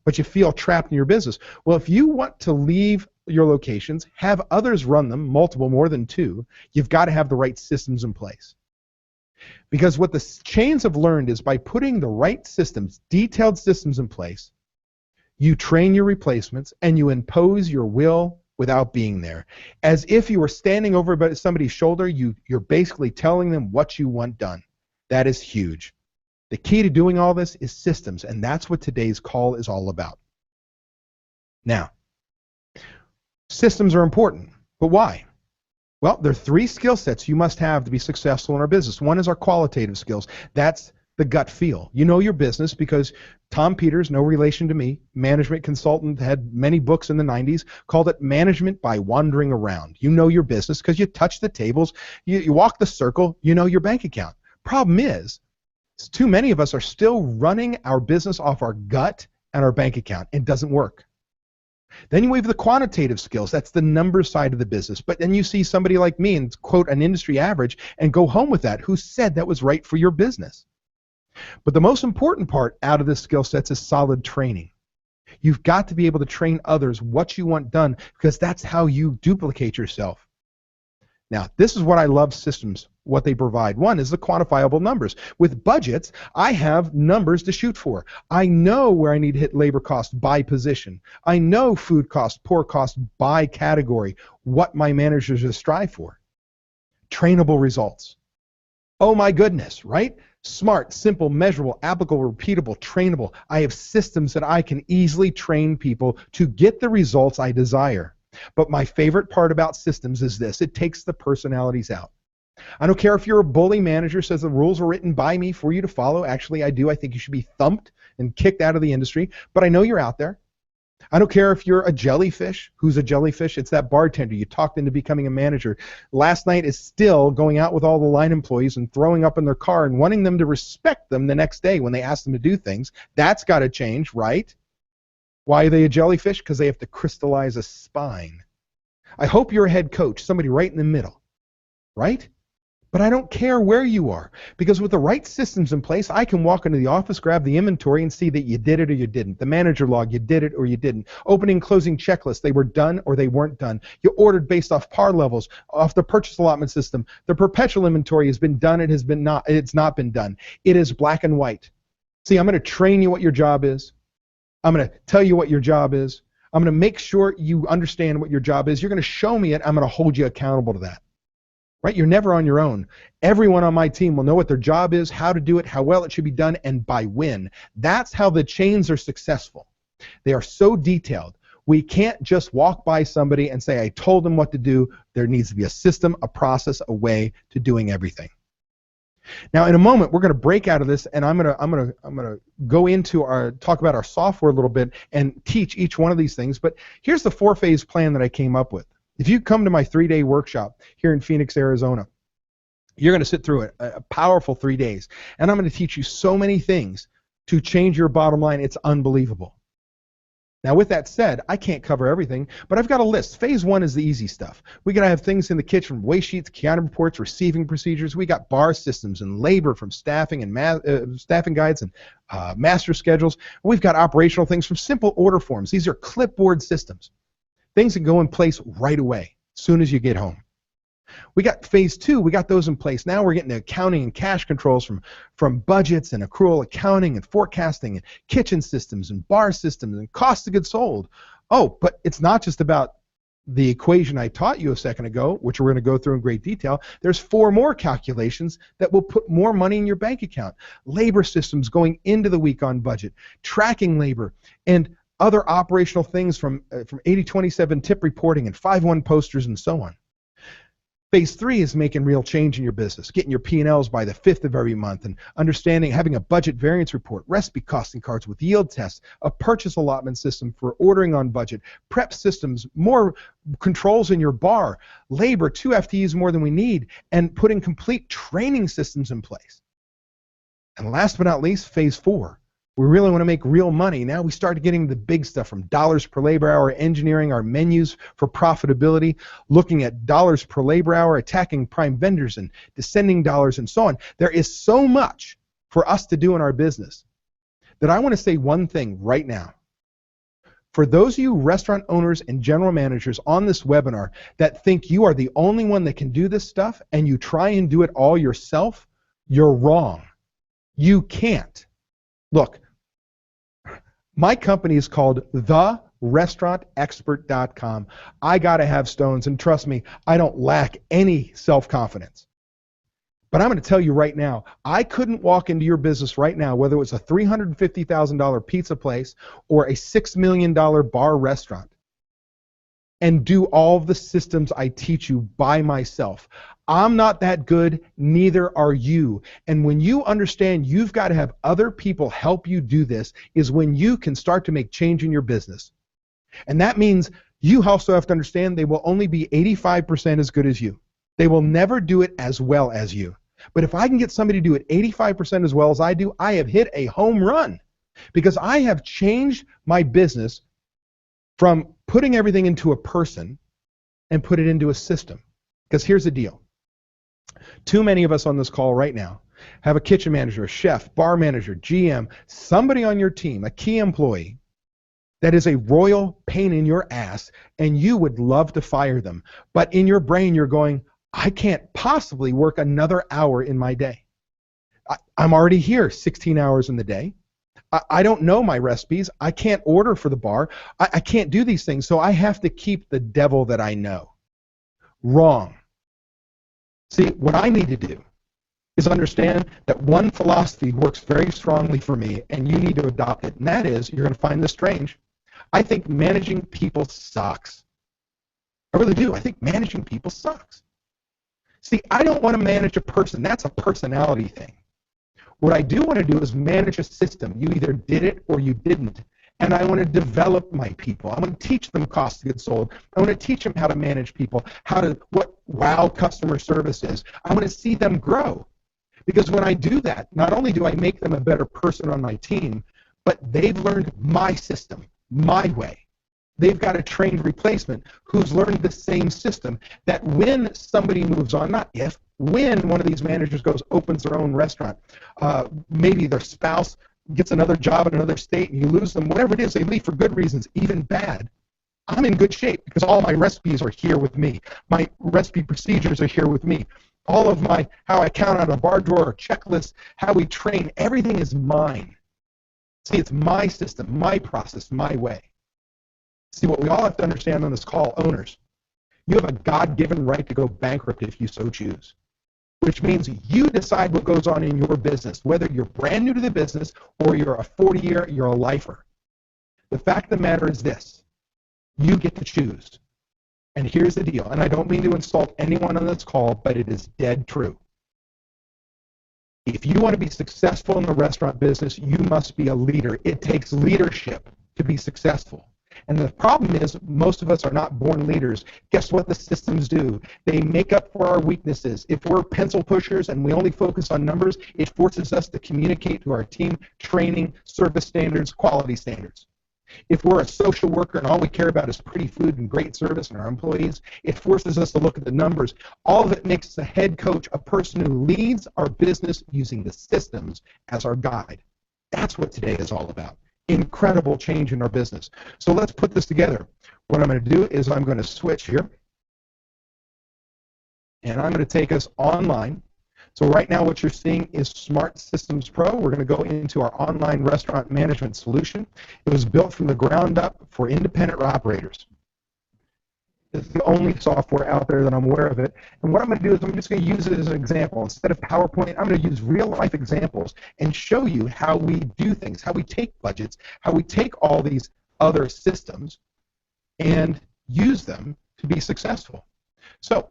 But you feel trapped in your business. Well, if you want to leave your locations, have others run them, multiple, more than 2, you've got to have the right systems in place. Because what the chains have learned is by putting the right systems, detailed systems in place, you train your replacements and you impose your will without being there. As if you were standing over somebody's shoulder, you're basically telling them what you want done. That is huge. The key to doing all this is systems, and that's what today's call is all about. Now, systems are important, but why? Well, there are 3 skill sets you must have to be successful in our business. One is our qualitative skills. That's the gut feel. You know your business because Tom Peters, no relation to me, management consultant, had many books in the 90s, called it management by wandering around. You know your business because you touch the tables, you walk the circle, you know your bank account. Problem is, too many of us are still running our business off our gut and our bank account. It doesn't work. Then you have the quantitative skills. That's the number side of the business. But then you see somebody like me and quote an industry average and go home with that. Who said that was right for your business? But the most important part out of this skill sets is solid training. You've got to be able to train others what you want done because that's how you duplicate yourself. Now, this is what I love systems, what they provide. One is the quantifiable numbers. With budgets, I have numbers to shoot for. I know where I need to hit labor cost by position. I know food cost, poor cost by category, what my managers should strive for. Trainable results. Oh my goodness, right? Smart, simple, measurable, applicable, repeatable, trainable. I have systems that I can easily train people to get the results I desire. But my favorite part about systems is this. It takes the personalities out. I don't care if you're a bully manager, says the rules are written by me for you to follow. Actually, I do. I think you should be thumped and kicked out of the industry. But I know you're out there. I don't care if you're a jellyfish. Who's a jellyfish? It's that bartender you talked into becoming a manager. Last night is still going out with all the line employees and throwing up in their car and wanting them to respect them the next day when they ask them to do things. That's got to change, right? Why are they a jellyfish? Because they have to crystallize a spine. I hope you're a head coach, somebody right in the middle, right? But I don't care where you are, because with the right systems in place, I can walk into the office, grab the inventory, and see that you did it or you didn't. The manager log, you did it or you didn't. Opening and closing checklists, they were done or they weren't done. You ordered based off par levels, off the purchase allotment system. The perpetual inventory has been done, it's not been done. It is black and white. See, I'm going to train you what your job is. I'm going to tell you what your job is. I'm going to make sure you understand what your job is. You're going to show me it. I'm going to hold you accountable to that. Right? You're never on your own. Everyone on my team will know what their job is, how to do it, how well it should be done, and by when. That's how the chains are successful. They are so detailed. We can't just walk by somebody and say, I told them what to do. There needs to be a system, a process, a way to doing everything. Now, in a moment, we're going to break out of this, and I'm going to go into talk about our software a little bit and teach each one of these things. But here's the 4-phase plan that I came up with. If you come to my 3-day workshop here in Phoenix, Arizona, you're going to sit through it, a powerful 3 days, and I'm going to teach you so many things to change your bottom line. It's unbelievable. Now, with that said, I can't cover everything, but I've got a list. Phase 1 is the easy stuff. We got to have things in the kitchen, waste sheets, accounting reports, receiving procedures. We got bar systems and labor from staffing and staffing guides and master schedules. We've got operational things from simple order forms. These are clipboard systems, things that go in place right away as soon as you get home. We got phase 2, we got those in place. Now we're getting to accounting and cash controls from budgets and accrual accounting and forecasting and kitchen systems and bar systems and cost of goods sold. Oh, but it's not just about the equation I taught you a second ago, which we're going to go through in great detail. There's 4 more calculations that will put more money in your bank account. Labor systems going into the week on budget, tracking labor, and other operational things from 80/27 tip reporting and 5/1 posters and so on. Phase 3 is making real change in your business, getting your P&Ls by the 5th of every month, and understanding, having a budget variance report, recipe costing cards with yield tests, a purchase allotment system for ordering on budget, prep systems, more controls in your bar, labor, 2 FTEs more than we need, and putting complete training systems in place. And last but not least, phase 4. We really want to make real money. Now we start getting the big stuff from dollars per labor hour, engineering our menus for profitability, looking at dollars per labor hour, attacking prime vendors and descending dollars and so on. There is so much for us to do in our business that I want to say one thing right now. For those of you restaurant owners and general managers on this webinar that think you are the only one that can do this stuff and you try and do it all yourself, you're wrong. You can't. Look, my company is called therestaurantexpert.com. I got to have stones, and trust me, I don't lack any self-confidence. But I'm going to tell you right now, I couldn't walk into your business right now, whether it was a $350,000 pizza place or a $6 million bar restaurant, and do all of the systems I teach you by myself. I'm not that good, neither are you. And when you understand you've got to have other people help you do this is when you can start to make change in your business. And that means you also have to understand they will only be 85% as good as you. They will never do it as well as you. But if I can get somebody to do it 85% as well as I do, I have hit a home run, because I have changed my business from putting everything into a person and put it into a system. Because here's the deal. Too many of us on this call right now have a kitchen manager, a chef, bar manager, GM, somebody on your team, a key employee that is a royal pain in your ass, and you would love to fire them. But in your brain, you're going, I can't possibly work another hour in my day. I'm already here 16 hours in the day. I don't know my recipes. I can't order for the bar. I can't do these things, so I have to keep the devil that I know. Wrong. See, what I need to do is understand that one philosophy works very strongly for me, and you need to adopt it, and that is, you're going to find this strange, I think managing people sucks. I really do. I think managing people sucks. See, I don't want to manage a person. That's a personality thing. What I do want to do is manage a system. You either did it or you didn't. And I want to develop my people. I want to teach them cost of goods sold. I want to teach them how to manage people, what wow customer service is. I want to see them grow. Because when I do that, not only do I make them a better person on my team, but they've learned my system, my way. They've got a trained replacement who's learned the same system, that when somebody moves on, not if, when one of these managers goes, opens their own restaurant, maybe their spouse gets another job in another state and you lose them, whatever it is, they leave for good reasons, even bad. I'm in good shape because all my recipes are here with me. My recipe procedures are here with me. All of my, how I count out a bar drawer, checklist, how we train, everything is mine. See, it's my system, my process, my way. See, what we all have to understand on this call, owners, you have a God-given right to go bankrupt if you so choose, which means you decide what goes on in your business, whether you're brand new to the business or you're a 40-year, you're a lifer. The fact of the matter is this: you get to choose. And here's the deal, and I don't mean to insult anyone on this call, but it is dead true. If you want to be successful in the restaurant business, you must be a leader. It takes leadership to be successful. And the problem is, most of us are not born leaders. Guess what the systems do? They make up for our weaknesses. If we're pencil pushers and we only focus on numbers, it forces us to communicate to our team training, service standards, quality standards. If we're a social worker and all we care about is pretty food and great service and our employees, it forces us to look at the numbers. All of it makes the head coach a person who leads our business using the systems as our guide. That's what today is all about. Incredible change in our business. So let's put this together. What I'm going to do is I'm going to switch here, and I'm going to take us online. So right now what you're seeing is Smart Systems Pro. We're going to go into our online restaurant management solution. It was built from the ground up for independent operators. It's the only software out there that I'm aware of it. And what I'm going to do is I'm just going to use it as an example. Instead of PowerPoint, I'm going to use real-life examples and show you how we do things, how we take budgets, how we take all these other systems and use them to be successful. So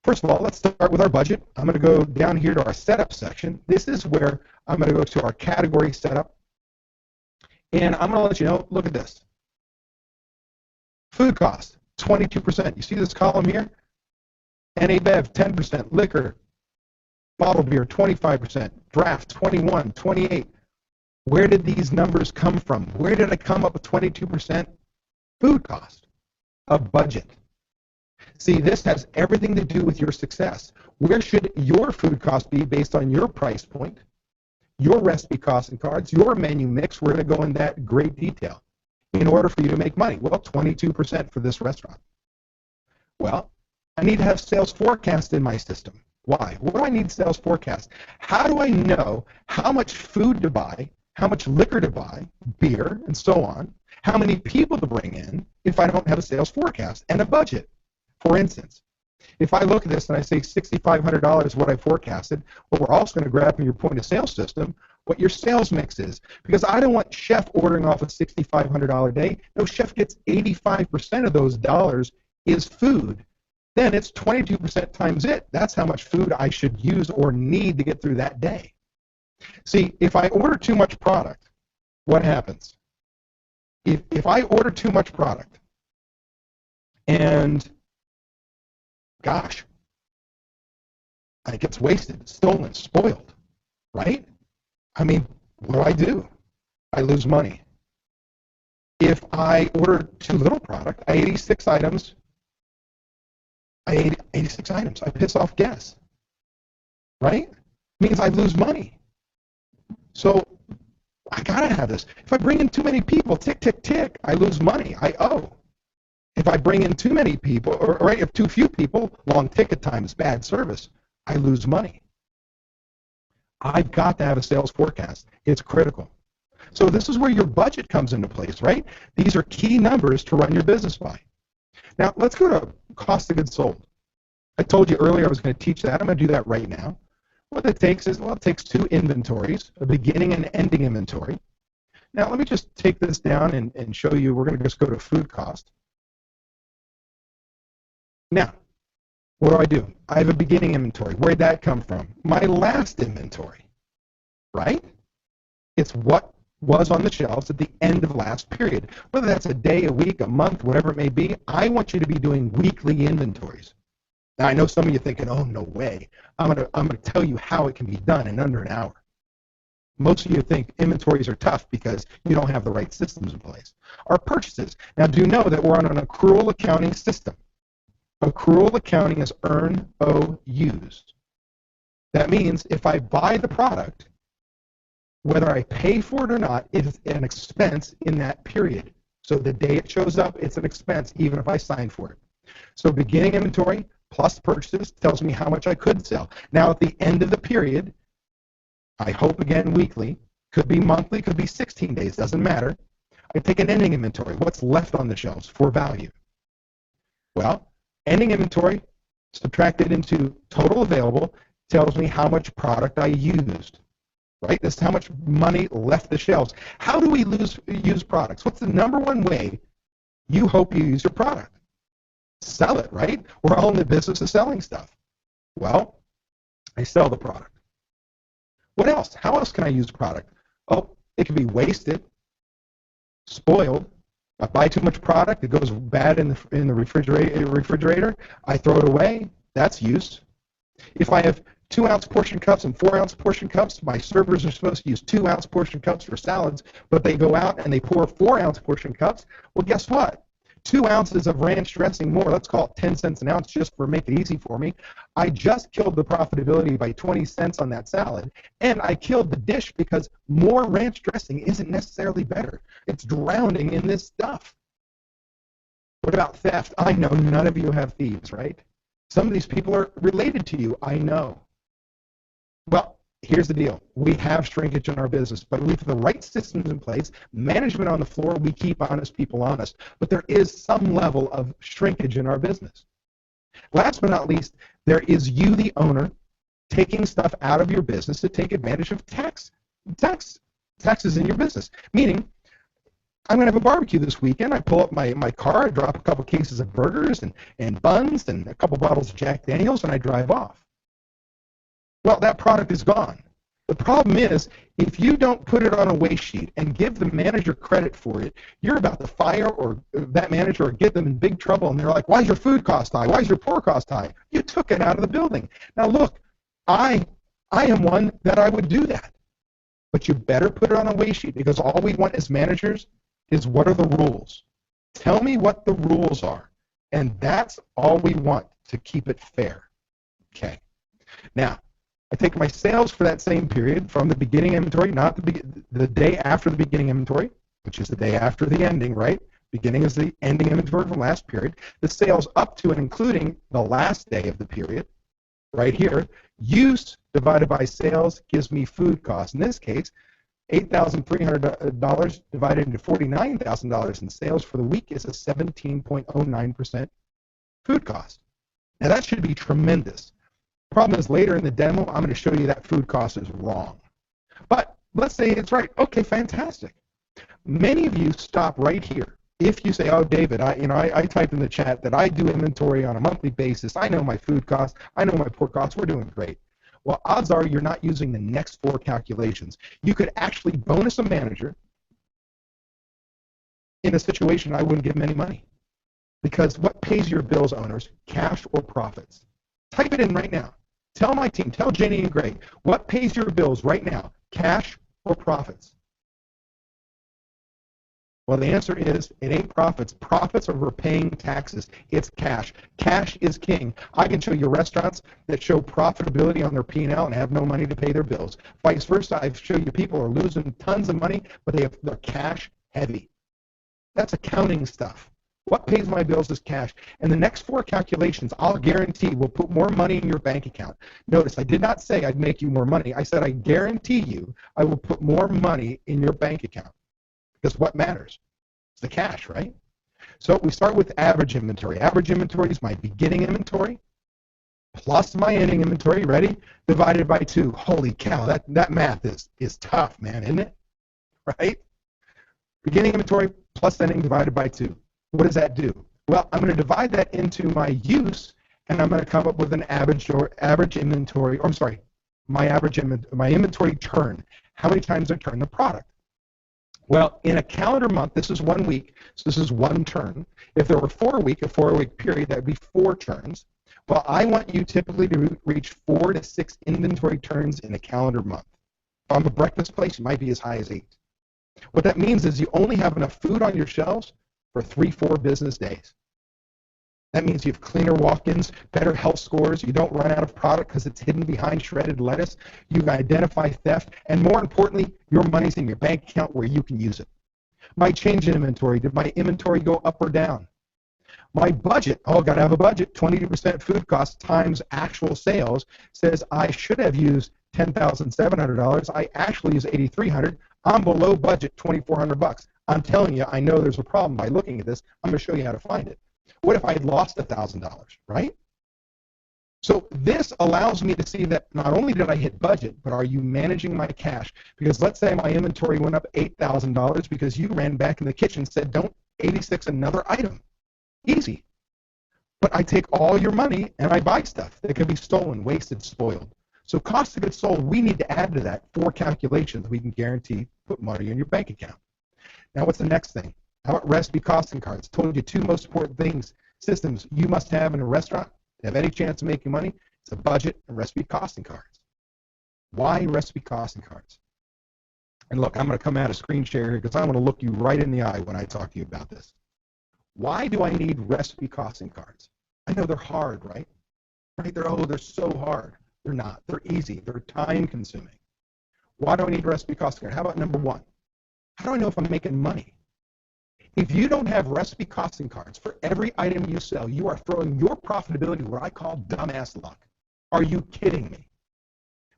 first of all, let's start with our budget. I'm going to go down here to our setup section. This is where I'm going to go to our category setup. And I'm going to let you know, look at this. Food cost, 22%. You see this column here? NA Bev, 10%. Liquor, bottled beer, 25%. Draft, 21, 28. Where did these numbers come from? Where did I come up with 22% food cost? A budget. See, this has everything to do with your success. Where should your food cost be based on your price point, your recipe costing cards, your menu mix? We're going to go in that great detail in order for you to make money. Well, 22% for this restaurant. Well, I need to have sales forecast in my system. Why? What do I need sales forecast? How do I know how much food to buy, how much liquor to buy, beer, and so on, how many people to bring in if I don't have a sales forecast and a budget? For instance, if I look at this and I say $6,500 is what I forecasted, well, we're also going to grab from your point of sale system what your sales mix is. Because I don't want chef ordering off a $6,500 day. No, chef gets 85% of those dollars is food. Then it's 22% times it. That's how much food I should use or need to get through that day. See, if I order too much product, what happens? If I order too much product and gosh, it gets wasted, stolen, spoiled, right? I mean, what do? I lose money. If I order too little product, I 86 items. I ate 86 items. I piss off guests, right? Means I lose money. So I gotta have this. If I bring in too many people, tick, tick, tick, I lose money. I owe. If I bring in too many people, or if too few people, long ticket times, bad service, I lose money. I've got to have a sales forecast. It's critical. So this is where your budget comes into place, right? These are key numbers to run your business by. Now, let's go to cost of goods sold. I told you earlier I was going to teach that. I'm going to do that right now. What it takes is, well, it takes two inventories, a beginning and ending inventory. Now, let me just take this down and show you. We're going to just go to food cost. Now, what do? I have a beginning inventory. Where'd that come from? My last inventory, right? It's what was on the shelves at the end of last period. Whether that's a day, a week, a month, whatever it may be, I want you to be doing weekly inventories. Now, I know some of you thinking, oh, no way. I'm gonna tell you how it can be done in under an hour. Most of you think inventories are tough because you don't have the right systems in place. Our purchases. Now, do know that we're on an accrual accounting system. Accrual accounting is earn, owe, used. That means if I buy the product, whether I pay for it or not, it's an expense in that period. So the day it shows up, it's an expense even if I sign for it. So beginning inventory plus purchases tells me how much I could sell. Now at the end of the period, I hope again weekly, could be monthly, could be 16 days, doesn't matter. I take an ending inventory, what's left on the shelves for value. Well, ending inventory subtracted into total available tells me how much product I used. right? This is how much money left the shelves. How do we use products? What's the number one way you hope you use your product? Sell it, right? We're all in the business of selling stuff. Well, I sell the product. What else? How else can I use a product? Oh, it can be wasted, spoiled. I buy too much product, it goes bad in the refrigerator. I throw it away. That's use. If I have 2-ounce portion cups and 4-ounce portion cups, my servers are supposed to use 2-ounce portion cups for salads, but they go out and they pour 4-ounce portion cups. Well, guess what? 2 ounces of ranch dressing more, let's call it 10 cents an ounce just for make it easy for me. I just killed the profitability by 20 cents on that salad, and I killed the dish because more ranch dressing isn't necessarily better. It's drowning in this stuff. What about theft? I know none of you have thieves, right? Some of these people are related to you, I know. Well, here's the deal. We have shrinkage in our business, but with the right systems in place, management on the floor, we keep honest people honest. But there is some level of shrinkage in our business. Last but not least, there is you, the owner, taking stuff out of your business to take advantage of taxes in your business. Meaning, I'm going to have a barbecue this weekend. I pull up my car, I drop a couple cases of burgers and buns and a couple bottles of Jack Daniels, and I drive off. Well, that product is gone. The problem is, if you don't put it on a waste sheet and give the manager credit for it, you're about to fire or that manager or get them in big trouble, and they're like, why is your food cost high? Why is your pour cost high? You took it out of the building. Now, look, I am one that I would do that. But you better put it on a waste sheet, because all we want as managers is, what are the rules? Tell me what the rules are. And that's all we want to keep it fair. Okay. Now, I take my sales for that same period from the beginning inventory, not the day after the beginning inventory, which is the day after the ending, right? Beginning is the ending inventory from last period. The sales up to and including the last day of the period, right here. Use divided by sales gives me food costs. In this case, $8,300 divided into $49,000 in sales for the week is a 17.09% food cost. Now that should be tremendous. Problem is, later in the demo, I'm going to show you that food cost is wrong. But let's say it's right. Okay, fantastic. Many of you stop right here. If you say, oh, David, I typed in the chat that I do inventory on a monthly basis. I know my food costs. I know my pour costs. We're doing great. Well, odds are you're not using the next 4 calculations. You could actually bonus a manager in a situation I wouldn't give them any money. Because what pays your bills, owners? Cash or profits? Type it in right now. Tell my team, tell Jenny and Greg, what pays your bills right now? Cash or profits? Well, the answer is, it ain't profits. Profits are for paying taxes. It's cash. Cash is king. I can show you restaurants that show profitability on their P&L and have no money to pay their bills. Vice versa, I show you people are losing tons of money, but they're cash heavy. That's accounting stuff. What pays my bills is cash. And the next 4 calculations, I'll guarantee, will put more money in your bank account. Notice, I did not say I'd make you more money. I said I guarantee you I will put more money in your bank account. Because what matters? It's the cash, right? So we start with average inventory. Average inventory is my beginning inventory plus my ending inventory, ready? Divided by 2. Holy cow, that math is tough, man, isn't it? Right? Beginning inventory plus ending divided by 2. What does that do? Well, I'm going to divide that into my use, and I'm going to come up with an average inventory, or I'm sorry, my inventory turn. How many times I turn the product? Well, in a calendar month, this is 1 week, so this is 1 turn. If there were a 4-week period, that would be 4 turns. Well, I want you typically to reach 4 to 6 inventory turns in a calendar month. If I'm a breakfast place, you might be as high as 8. What that means is you only have enough food on your shelves for 3-4 business days. That means you have cleaner walk-ins, better health scores, you don't run out of product because it's hidden behind shredded lettuce, you identify theft, and more importantly, your money's in your bank account where you can use it. My change in inventory, did my inventory go up or down? My budget, got to have a budget, 22% food costs times actual sales, says I should have used $10,700, I actually use $8,300, I'm below budget, $2,400. I'm telling you, I know there's a problem by looking at this. I'm going to show you how to find it. What if I had lost $1,000, right? So this allows me to see that not only did I hit budget, but are you managing my cash? Because let's say my inventory went up $8,000 because you ran back in the kitchen and said, don't 86 another item. Easy. But I take all your money and I buy stuff that can be stolen, wasted, spoiled. So cost of goods sold, we need to add to that 4 calculations we can guarantee put money in your bank account. Now what's the next thing? How about recipe costing cards? Told you 2 most important things, systems you must have in a restaurant to have any chance of making money. It's a budget and recipe costing cards. Why recipe costing cards? And look, I'm going to come out of screen share here because I want to look you right in the eye when I talk to you about this. Why do I need recipe costing cards? I know they're hard, right? They're so hard. They're not. They're easy. They're time consuming. Why do I need recipe costing cards? How about number 1? How do I know if I'm making money? If you don't have recipe costing cards for every item you sell, you are throwing your profitability what I call dumbass luck. Are you kidding me?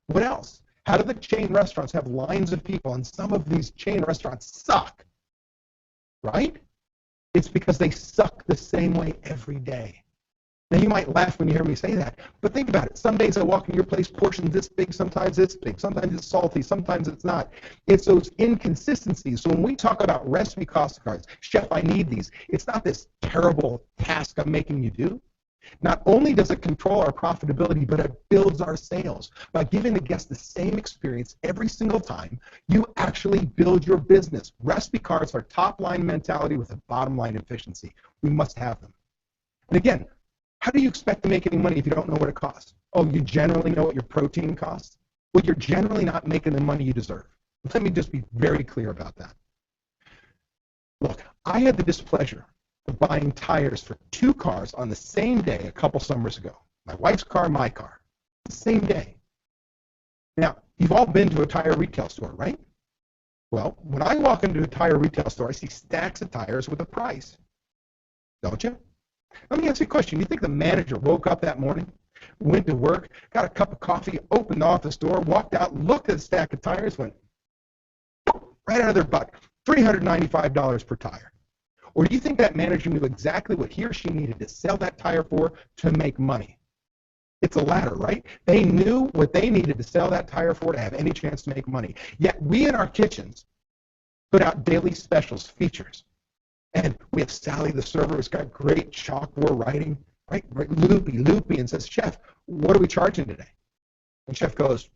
What else? How do the chain restaurants have lines of people, and some of these chain restaurants suck, right? It's because they suck the same way every day. Now, you might laugh when you hear me say that, but think about it. Some days I walk in your place, portions this big, sometimes it's big, sometimes it's salty, sometimes it's not. It's those inconsistencies. So when we talk about recipe cost cards, chef, I need these, it's not this terrible task I'm making you do. Not only does it control our profitability, but it builds our sales. By giving the guest the same experience every single time, you actually build your business. Recipe cards are top-line mentality with a bottom-line efficiency. We must have them. And again, how do you expect to make any money if you don't know what it costs? Oh, you generally know what your protein costs? Well, you're generally not making the money you deserve. Let me just be very clear about that. Look, I had the displeasure of buying tires for 2 cars on the same day a couple summers ago. My wife's car, my car. The same day. Now, you've all been to a tire retail store, right? Well, when I walk into a tire retail store, I see stacks of tires with a price. Don't you? Let me ask you a question. You think the manager woke up that morning, went to work, got a cup of coffee, opened the office door, walked out, looked at the stack of tires, went right out of their butt, $395 per tire? Or do you think that manager knew exactly what he or she needed to sell that tire for to make money? It's the latter, right? They knew what they needed to sell that tire for to have any chance to make money. Yet we in our kitchens put out daily specials, features. And we have Sally, the server, who's got great chalkboard writing, right? Loopy, and says, Chef, what are we charging today? And Chef goes,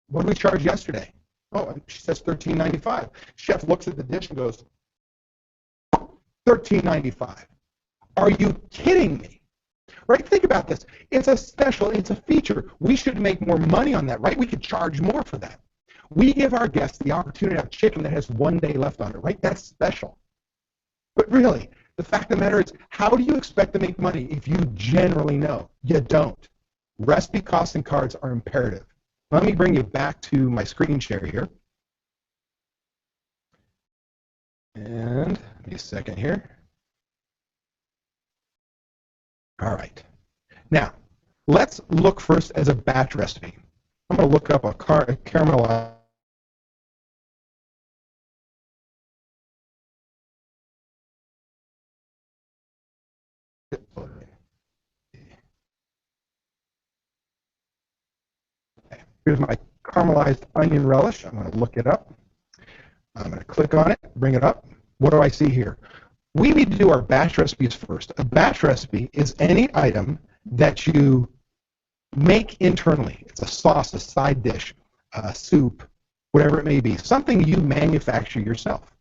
what did we charge yesterday? Oh, and she says $13.95. Chef looks at the dish and goes, $13.95. Are you kidding me? Right? Think about this. It's a special, it's a feature. We should make more money on that, right? We could charge more for that. We give our guests the opportunity to have chicken that has 1 day left on it, right? That's special. But really, the fact of the matter is, how do you expect to make money if you generally know? You don't. Recipe costing cards are imperative. Let me bring you back to my screen share here. And give me a second here. All right. Now, let's look first as a batch recipe. I'm going to look up a caramelized. Here's my caramelized onion relish. I'm going to look it up. I'm going to click on it, bring it up. What do I see here? We need to do our batch recipes first. A batch recipe is any item that you make internally. It's a sauce, a side dish, a soup, whatever it may be, something you manufacture yourself.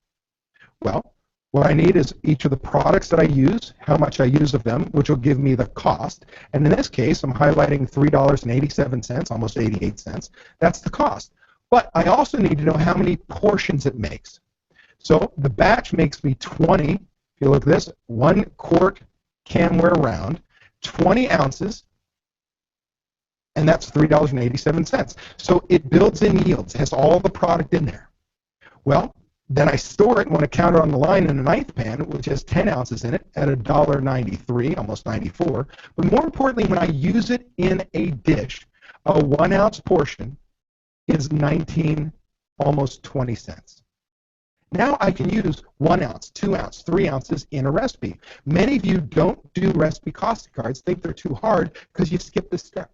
Well, what I need is each of the products that I use, how much I use of them, which will give me the cost. And in this case, I'm highlighting $3.87, almost 88 cents. That's the cost. But I also need to know how many portions it makes. So the batch makes me 20, if you look at this, 1 quart camware round, 20 ounces, and that's $3.87. So it builds in yields, has all the product in there. Well, then I store it and want to count it on the line in a ninth pan, which has 10 ounces in it at $1.93, almost 94. But more importantly, when I use it in a dish, a 1 ounce portion is 19, almost 20 cents. Now I can use 1 ounce, 2 ounce, 3 ounces in a recipe. Many of you don't do recipe costing cards, think they're too hard because you skip this step.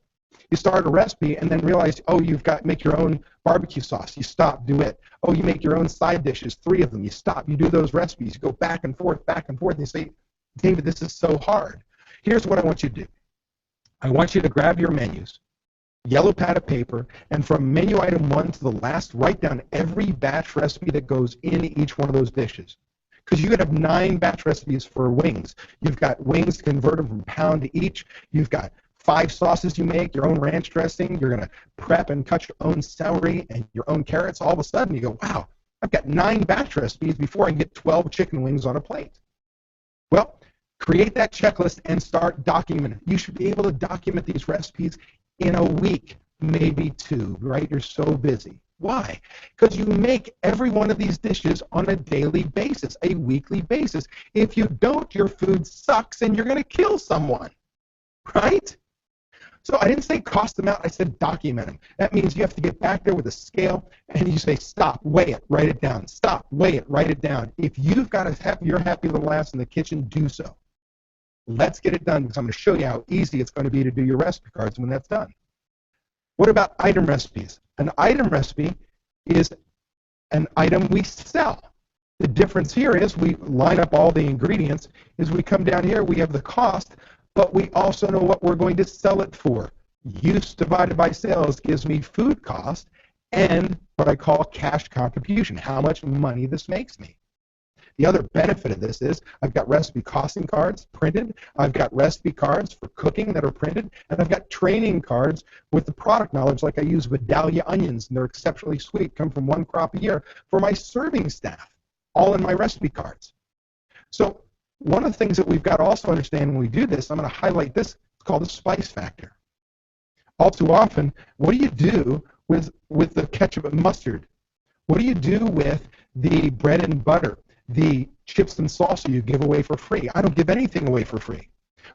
You start a recipe and then realize, oh, you've got to make your own barbecue sauce. You stop, do it. Oh, you make your own side dishes, 3 of them. You stop, you do those recipes. You go back and forth, and you say, David, this is so hard. Here's what I want you to do. I want you to grab your menus, yellow pad of paper, and from menu item 1 to the last, write down every batch recipe that goes in each one of those dishes. Because you could have 9 batch recipes for wings. You've got wings converted from pound to each. You've got 5 sauces you make, your own ranch dressing. You're going to prep and cut your own celery and your own carrots. All of a sudden, you go, wow, I've got 9 batch recipes before I can get 12 chicken wings on a plate. Well, create that checklist and start documenting. You should be able to document these recipes in a week, maybe 2, right? You're so busy. Why? Because you make every one of these dishes on a daily basis, a weekly basis. If you don't, your food sucks and you're going to kill someone, right? So I didn't say cost them out, I said document them. That means you have to get back there with a scale and you say stop, weigh it, write it down. Stop, weigh it, write it down. If you've got your happy little ass in the kitchen, do so. Let's get it done because I'm going to show you how easy it's going to be to do your recipe cards when that's done. What about item recipes? An item recipe is an item we sell. The difference here is we line up all the ingredients, is we come down here, we have the cost, but we also know what we're going to sell it for. Use divided by sales gives me food cost and what I call cash contribution, how much money this makes me. The other benefit of this is I've got recipe costing cards printed, I've got recipe cards for cooking that are printed, and I've got training cards with the product knowledge like I use Vidalia onions, and they're exceptionally sweet, come from 1 crop a year, for my serving staff, all in my recipe cards. So one of the things that we've got to also understand when we do this, I'm going to highlight this, it's called the spice factor. All too often, what do you do with the ketchup and mustard? What do you do with the bread and butter? The chips and salsa you give away for free. I don't give anything away for free.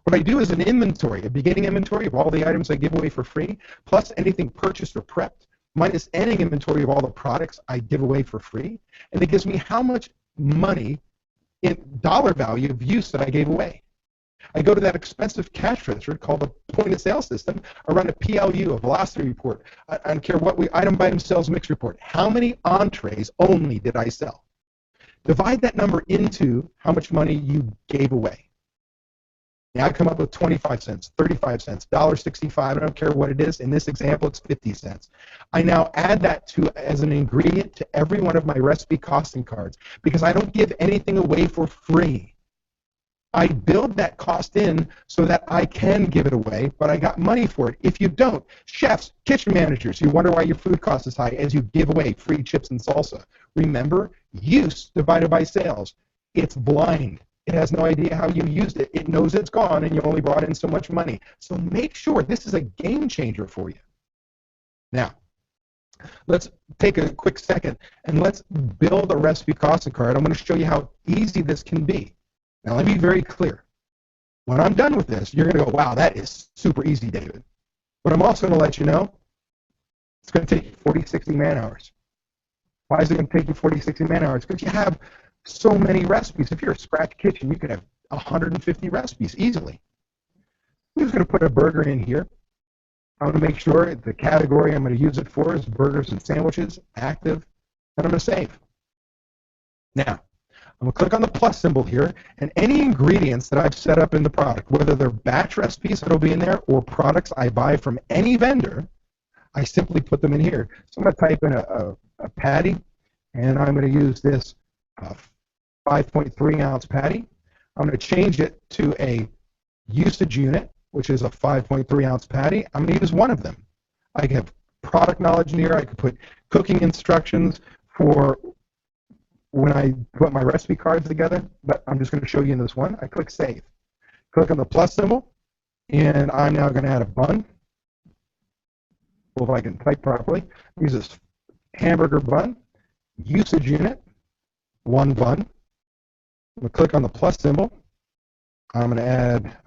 What I do is an inventory, a beginning inventory of all the items I give away for free, plus anything purchased or prepped, minus ending inventory of all the products I give away for free, and it gives me how much money in dollar value of use that I gave away. I go to that expensive cash register called a point of sale system. I run a PLU, a velocity report. I don't care what item by item sales mix report. How many entrees only did I sell? Divide that number into how much money you gave away. Now I come up with 25 cents, 35 cents, $1.65, I don't care what it is. In this example, it's 50 cents. I now add that to as an ingredient to every one of my recipe costing cards because I don't give anything away for free. I build that cost in so that I can give it away, but I got money for it. If you don't, chefs, kitchen managers, you wonder why your food cost is high as you give away free chips and salsa. Remember, use divided by sales. It's blind. It has no idea how you used it. It knows it's gone and you only brought in so much money. So make sure this is a game changer for you. Now, let's take a quick second and let's build a recipe costing card. I'm going to show you how easy this can be. Now, let me be very clear. When I'm done with this, you're going to go, wow, that is super easy, David. But I'm also going to let you know it's going to take you 40, 60 man hours. Why is it going to take you 40, 60 man hours? Because you have so many recipes. If you're a scratch kitchen, you could have 150 recipes easily. I'm just going to put a burger in here. I'm going to make sure the category I'm going to use it for is burgers and sandwiches, active, and I'm going to save. Now, I'm going to click on the plus symbol here, and any ingredients that I've set up in the product, whether they're batch recipes that will be in there or products I buy from any vendor, I simply put them in here. So I'm going to type in a patty, and I'm going to use this 5.3 ounce patty. I'm going to change it to a usage unit, which is a 5.3 ounce patty. I'm going to use one of them. I have product knowledge in here. I could put cooking instructions for when I put my recipe cards together, but I'm just going to show you in this one. I click Save. Click on the plus symbol, and I'm now going to add a bun. Well, if I can type properly, use this hamburger bun, usage unit, 1 bun. I'm going to click on the plus symbol. I'm going to add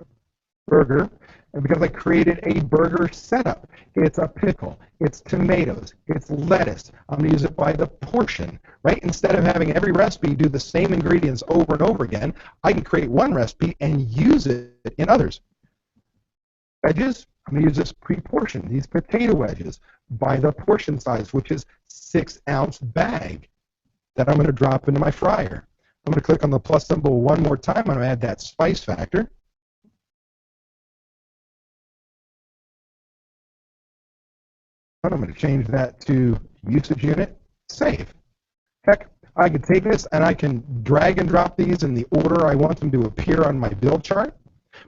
burger, and because I created a burger setup, it's a pickle, it's tomatoes, it's lettuce. I'm going to use it by the portion, right? Instead of having every recipe do the same ingredients over and over again, I can create one recipe and use it in others. Wedges, I'm going to use this pre-portion, these potato wedges, by the portion size, which is 6-ounce bag that I'm going to drop into my fryer. I'm going to click on the plus symbol one more time. I'm going to add that spice factor. I'm going to change that to usage unit, save. Heck, I can take this and I can drag and drop these in the order I want them to appear on my bill chart.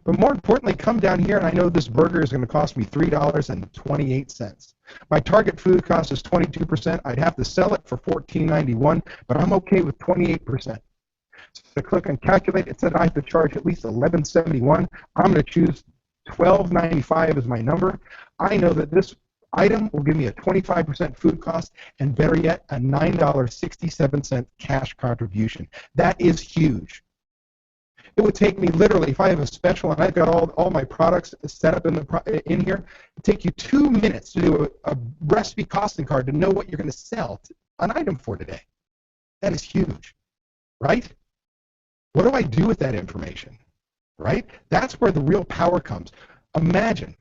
But more importantly, come down here and I know this burger is going to cost me $3.28. My target food cost is 22%. I'd have to sell it for $14.91, but I'm okay with 28%. So I click on calculate. It said I have to charge at least $11.71. I'm going to choose $12.95 as my number. I know that this item will give me a 25% food cost and, better yet, a $9.67 cash contribution. That is huge. It would take me literally, if I have a special and I've got all my products set up in here, it would take you 2 minutes to do a recipe costing card to know what you're going to sell an item for today. That is huge, right? What do I do with that information, right? That's where the real power comes. Imagine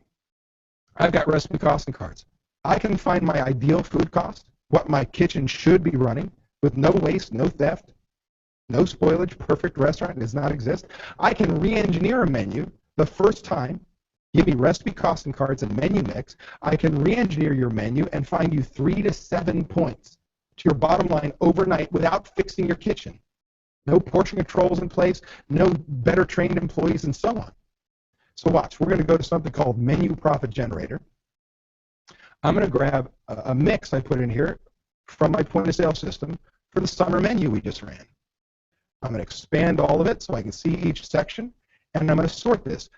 I've got recipe costing cards. I can find my ideal food cost, what my kitchen should be running, with no waste, no theft, no spoilage. Perfect restaurant does not exist. I can re-engineer a menu the first time. Give me recipe costing cards and menu mix. I can re-engineer your menu and find you 3 to 7 points to your bottom line overnight without fixing your kitchen. No portion controls in place, no better trained employees, and so on. So watch, we're going to go to something called Menu Profit Generator. I'm going to grab a mix I put in here from my point of sale system for the summer menu we just ran. I'm going to expand all of it so I can see each section, and I'm going to sort this.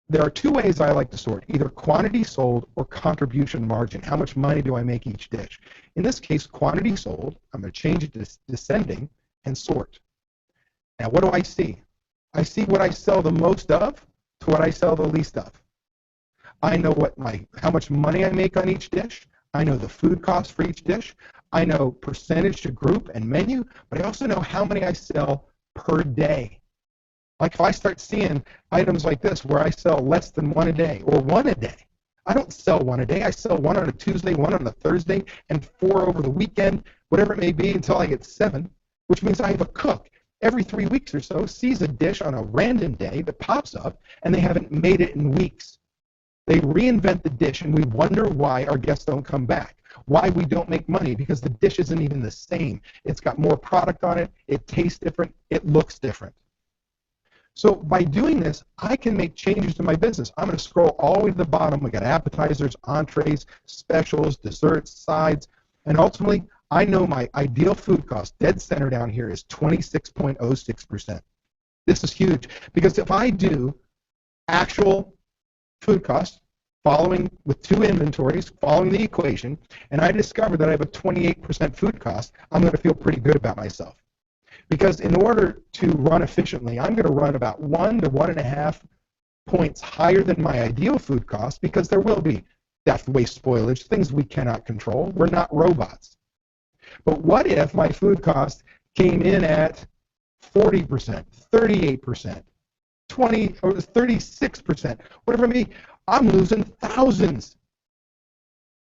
There are 2 ways I like to sort, either quantity sold or contribution margin. How much money do I make each dish? In this case, quantity sold, I'm going to change it to descending and sort. Now, what do I see? I see what I sell the most of to what I sell the least of. I know how much money I make on each dish. I know the food cost for each dish. I know percentage to group and menu, but I also know how many I sell per day. Like if I start seeing items like this where I sell less than 1 a day or 1 a day, I don't sell 1 a day. I sell 1 on a Tuesday, 1 on a Thursday, and 4 over the weekend, whatever it may be, until I get 7, which means I have a cook every 3 weeks or so sees a dish on a random day that pops up, and they haven't made it in weeks. They reinvent the dish, and we wonder why our guests don't come back, why we don't make money, because the dish isn't even the same. It's got more product on it, it tastes different, it looks different. So by doing this, I can make changes to my business. I'm going to scroll all the way to the bottom. We got appetizers, entrees, specials, desserts, sides, and ultimately, I know my ideal food cost, dead center down here, is 26.06%. This is huge, because if I do actual food cost following with 2 inventories, following the equation, and I discover that I have a 28% food cost, I'm going to feel pretty good about myself. Because in order to run efficiently, I'm going to run about 1 to 1.5 points higher than my ideal food cost, because there will be theft, waste, spoilage, things we cannot control. We're not robots. But what if my food cost came in at 40%, 38%, 20 or 36%, whatever it may be? I'm losing thousands.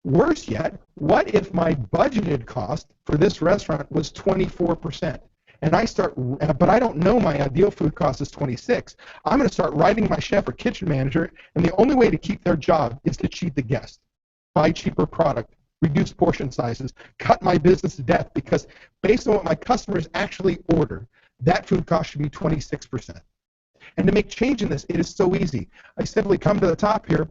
Worse yet, what if my budgeted cost for this restaurant was 24%? And but I don't know my ideal food cost is 26. I'm going to start writing my chef or kitchen manager, and the only way to keep their job is to cheat the guest. Buy cheaper product, reduce portion sizes, cut my business to death, because based on what my customers actually order, that food cost should be 26%. And to make change in this, it is so easy. I simply come to the top here,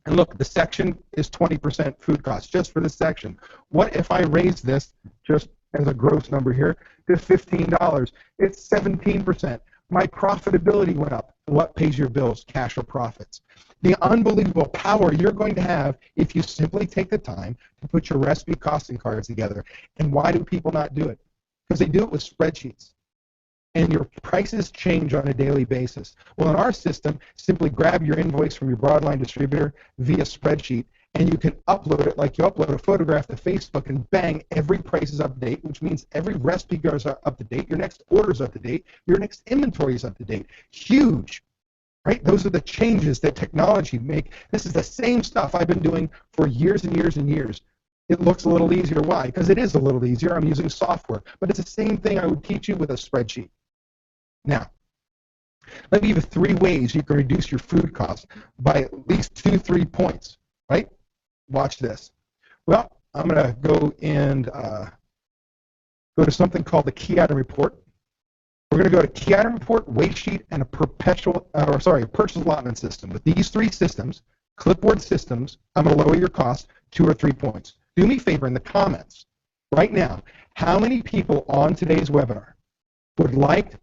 and look, the section is 20% food cost just for this section. What if I raise this just as a gross number here to $15? It's 17%. My profitability went up. What pays your bills? Cash or profits. The unbelievable power you're going to have if you simply take the time to put your recipe costing cards together. And why do people not do it? Because they do it with spreadsheets. And your prices change on a daily basis. Well, in our system, simply grab your invoice from your broadline distributor via spreadsheet, and you can upload it like you upload a photograph to Facebook, and bang, every price is up to date, which means every recipe goes up to date, your next order is up to date, your next inventory is up to date. Huge. right? Those are the changes that technology make. This is the same stuff I've been doing for years and years and years. It looks a little easier. Why? Because it is a little easier. I'm using software. But it's the same thing I would teach you with a spreadsheet. Now, let me give you 3 ways you can reduce your food costs by at least 3 points, right? Watch this. Well, I'm going to go and go to something called the key item report. We're going to go to key item report, waste sheet, and a purchase allotment system. With these 3 systems, clipboard systems, I'm going to lower your costs 2 or 3 points. Do me a favor in the comments right now. How many people on today's webinar would like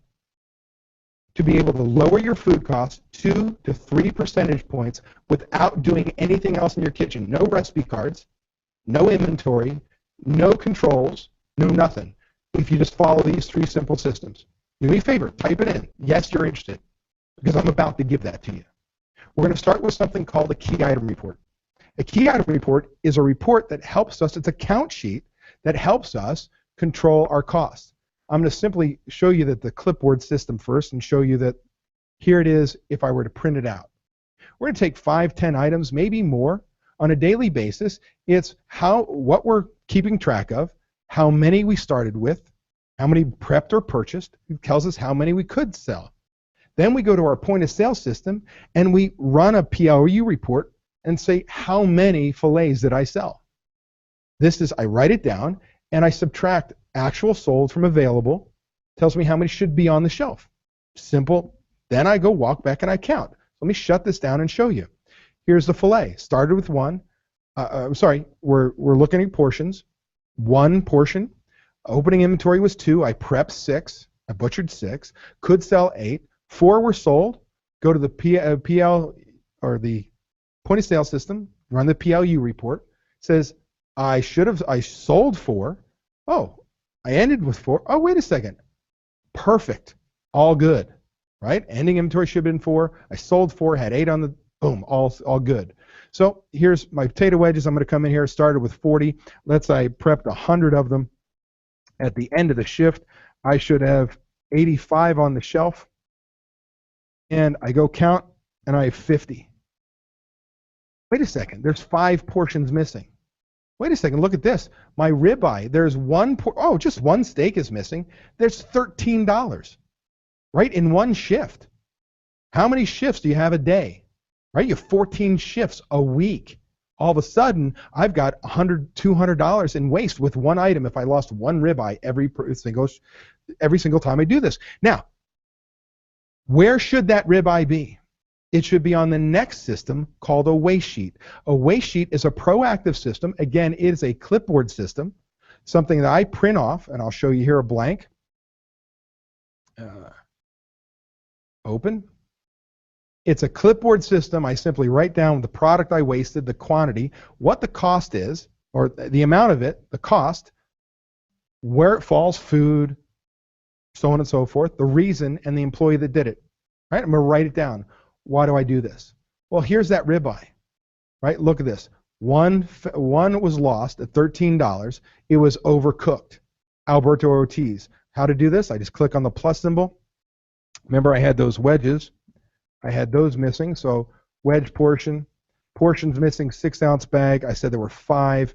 to be able to lower your food costs 2 to 3 percentage points without doing anything else in your kitchen? No recipe cards, no inventory, no controls, no nothing. If you just follow these 3 simple systems. Do me a favor, type it in. Yes, you're interested, because I'm about to give that to you. We're going to start with something called a key item report. A key item report is a report that helps us, it's a count sheet that helps us control our costs. I'm going to simply show you that the clipboard system first and show you that here it is if I were to print it out. We're going to take 5, 10 items, maybe more, on a daily basis. It's what we're keeping track of, how many we started with, how many prepped or purchased. It tells us how many we could sell. Then we go to our point of sale system and we run a PLU report and say, how many fillets did I sell? This is, I write it down and I subtract actual sold from available. Tells me how many should be on the shelf. Simple. Then I go walk back and I count. Let me shut this down and show you. Here's the fillet. Started with 1. We're looking at portions. 1 portion. Opening inventory was 2. I prepped 6. I butchered 6. Could sell 8. 4 were sold. Go to the PL or the point of sale system. Run the PLU report. Says I sold 4. Oh, I ended with 4. Oh, wait a second. Perfect. All good. Right? Ending inventory should have been 4. I sold 4. Had 8 on the boom. All good. So here's my potato wedges. I'm going to come in here. Started with 40. Let's say I prepped 100 of them. At the end of the shift, I should have 85 on the shelf. And I go count, and I have 50. Wait a second. There's 5 portions missing. Wait a second. Look at this. My ribeye, there's just 1 steak is missing. There's $13, right, in 1 shift. How many shifts do you have a day? Right? You have 14 shifts a week. All of a sudden, I've got $100, $200 in waste with 1 item if I lost 1 ribeye every single time I do this. Now, where should that ribeye be? It should be on the next system called a waste sheet. A waste sheet is a proactive system. Again, it is a clipboard system, something that I print off, and I'll show you here a blank. Open. It's a clipboard system. I simply write down the product I wasted, the quantity, what the cost is, or the amount of it, the cost, where it falls, food, so on and so forth, the reason, and the employee that did it. Right? I'm going to write it down. Why do I do this? Well, here's that ribeye. Right? Look at this. One was lost at $13. It was overcooked. Alberto Ortiz. How to do this? I just click on the plus symbol. Remember, I had those wedges. I had those missing, so wedge portions missing, 6-ounce bag. I said there were 5.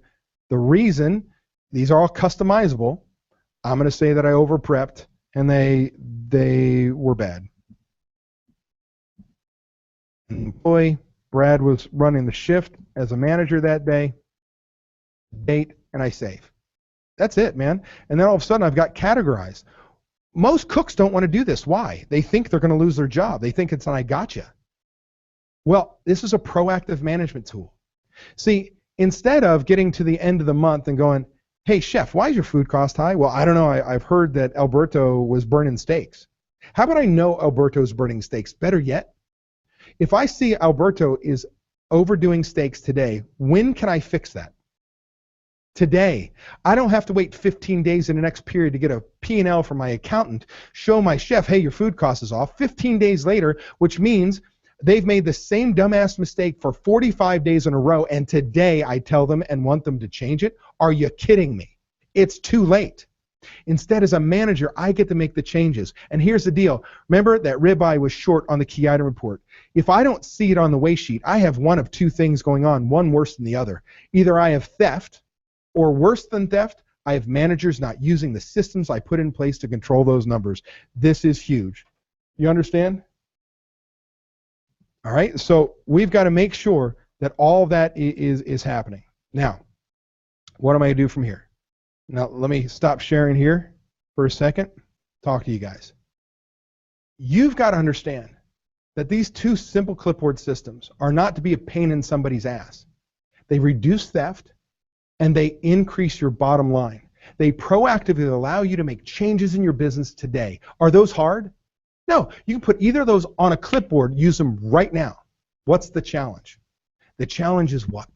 The reason, these are all customizable. I'm going to say that I over-prepped, and they were bad. Employee, Brad was running the shift as a manager that day. Date, and I save. That's it, man. And then all of a sudden, I've got categorized. Most cooks don't want to do this. Why? They think they're going to lose their job. They think it's an I gotcha. Well, this is a proactive management tool. See, instead of getting to the end of the month and going, hey, chef, why is your food cost high? Well, I don't know. I've heard that Alberto was burning steaks. How about I know Alberto's burning steaks? Better yet, if I see Alberto is overdoing steaks today, when can I fix that? Today. I don't have to wait 15 days in the next period to get a P&L from my accountant, show my chef, hey, your food cost is off. 15 days later, which means they've made the same dumbass mistake for 45 days in a row, and today I tell them and want them to change it. Are you kidding me? It's too late. Instead, as a manager, I get to make the changes. And here's the deal. Remember that ribeye was short on the key item report. If I don't see it on the weigh sheet, I have one of two things going on, one worse than the other. Either I have theft, or worse than theft, I have managers not using the systems I put in place to control those numbers. This is huge. You understand? All right, so we've got to make sure that all that is happening. Now, what am I going to do from here? Now, let me stop sharing here for a second, talk to you guys. You've got to understand that these two simple clipboard systems are not to be a pain in somebody's ass. They reduce theft, and they increase your bottom line. They proactively allow you to make changes in your business today. Are those hard? No. You can put either of those on a clipboard, use them right now. What's the challenge? The challenge is what?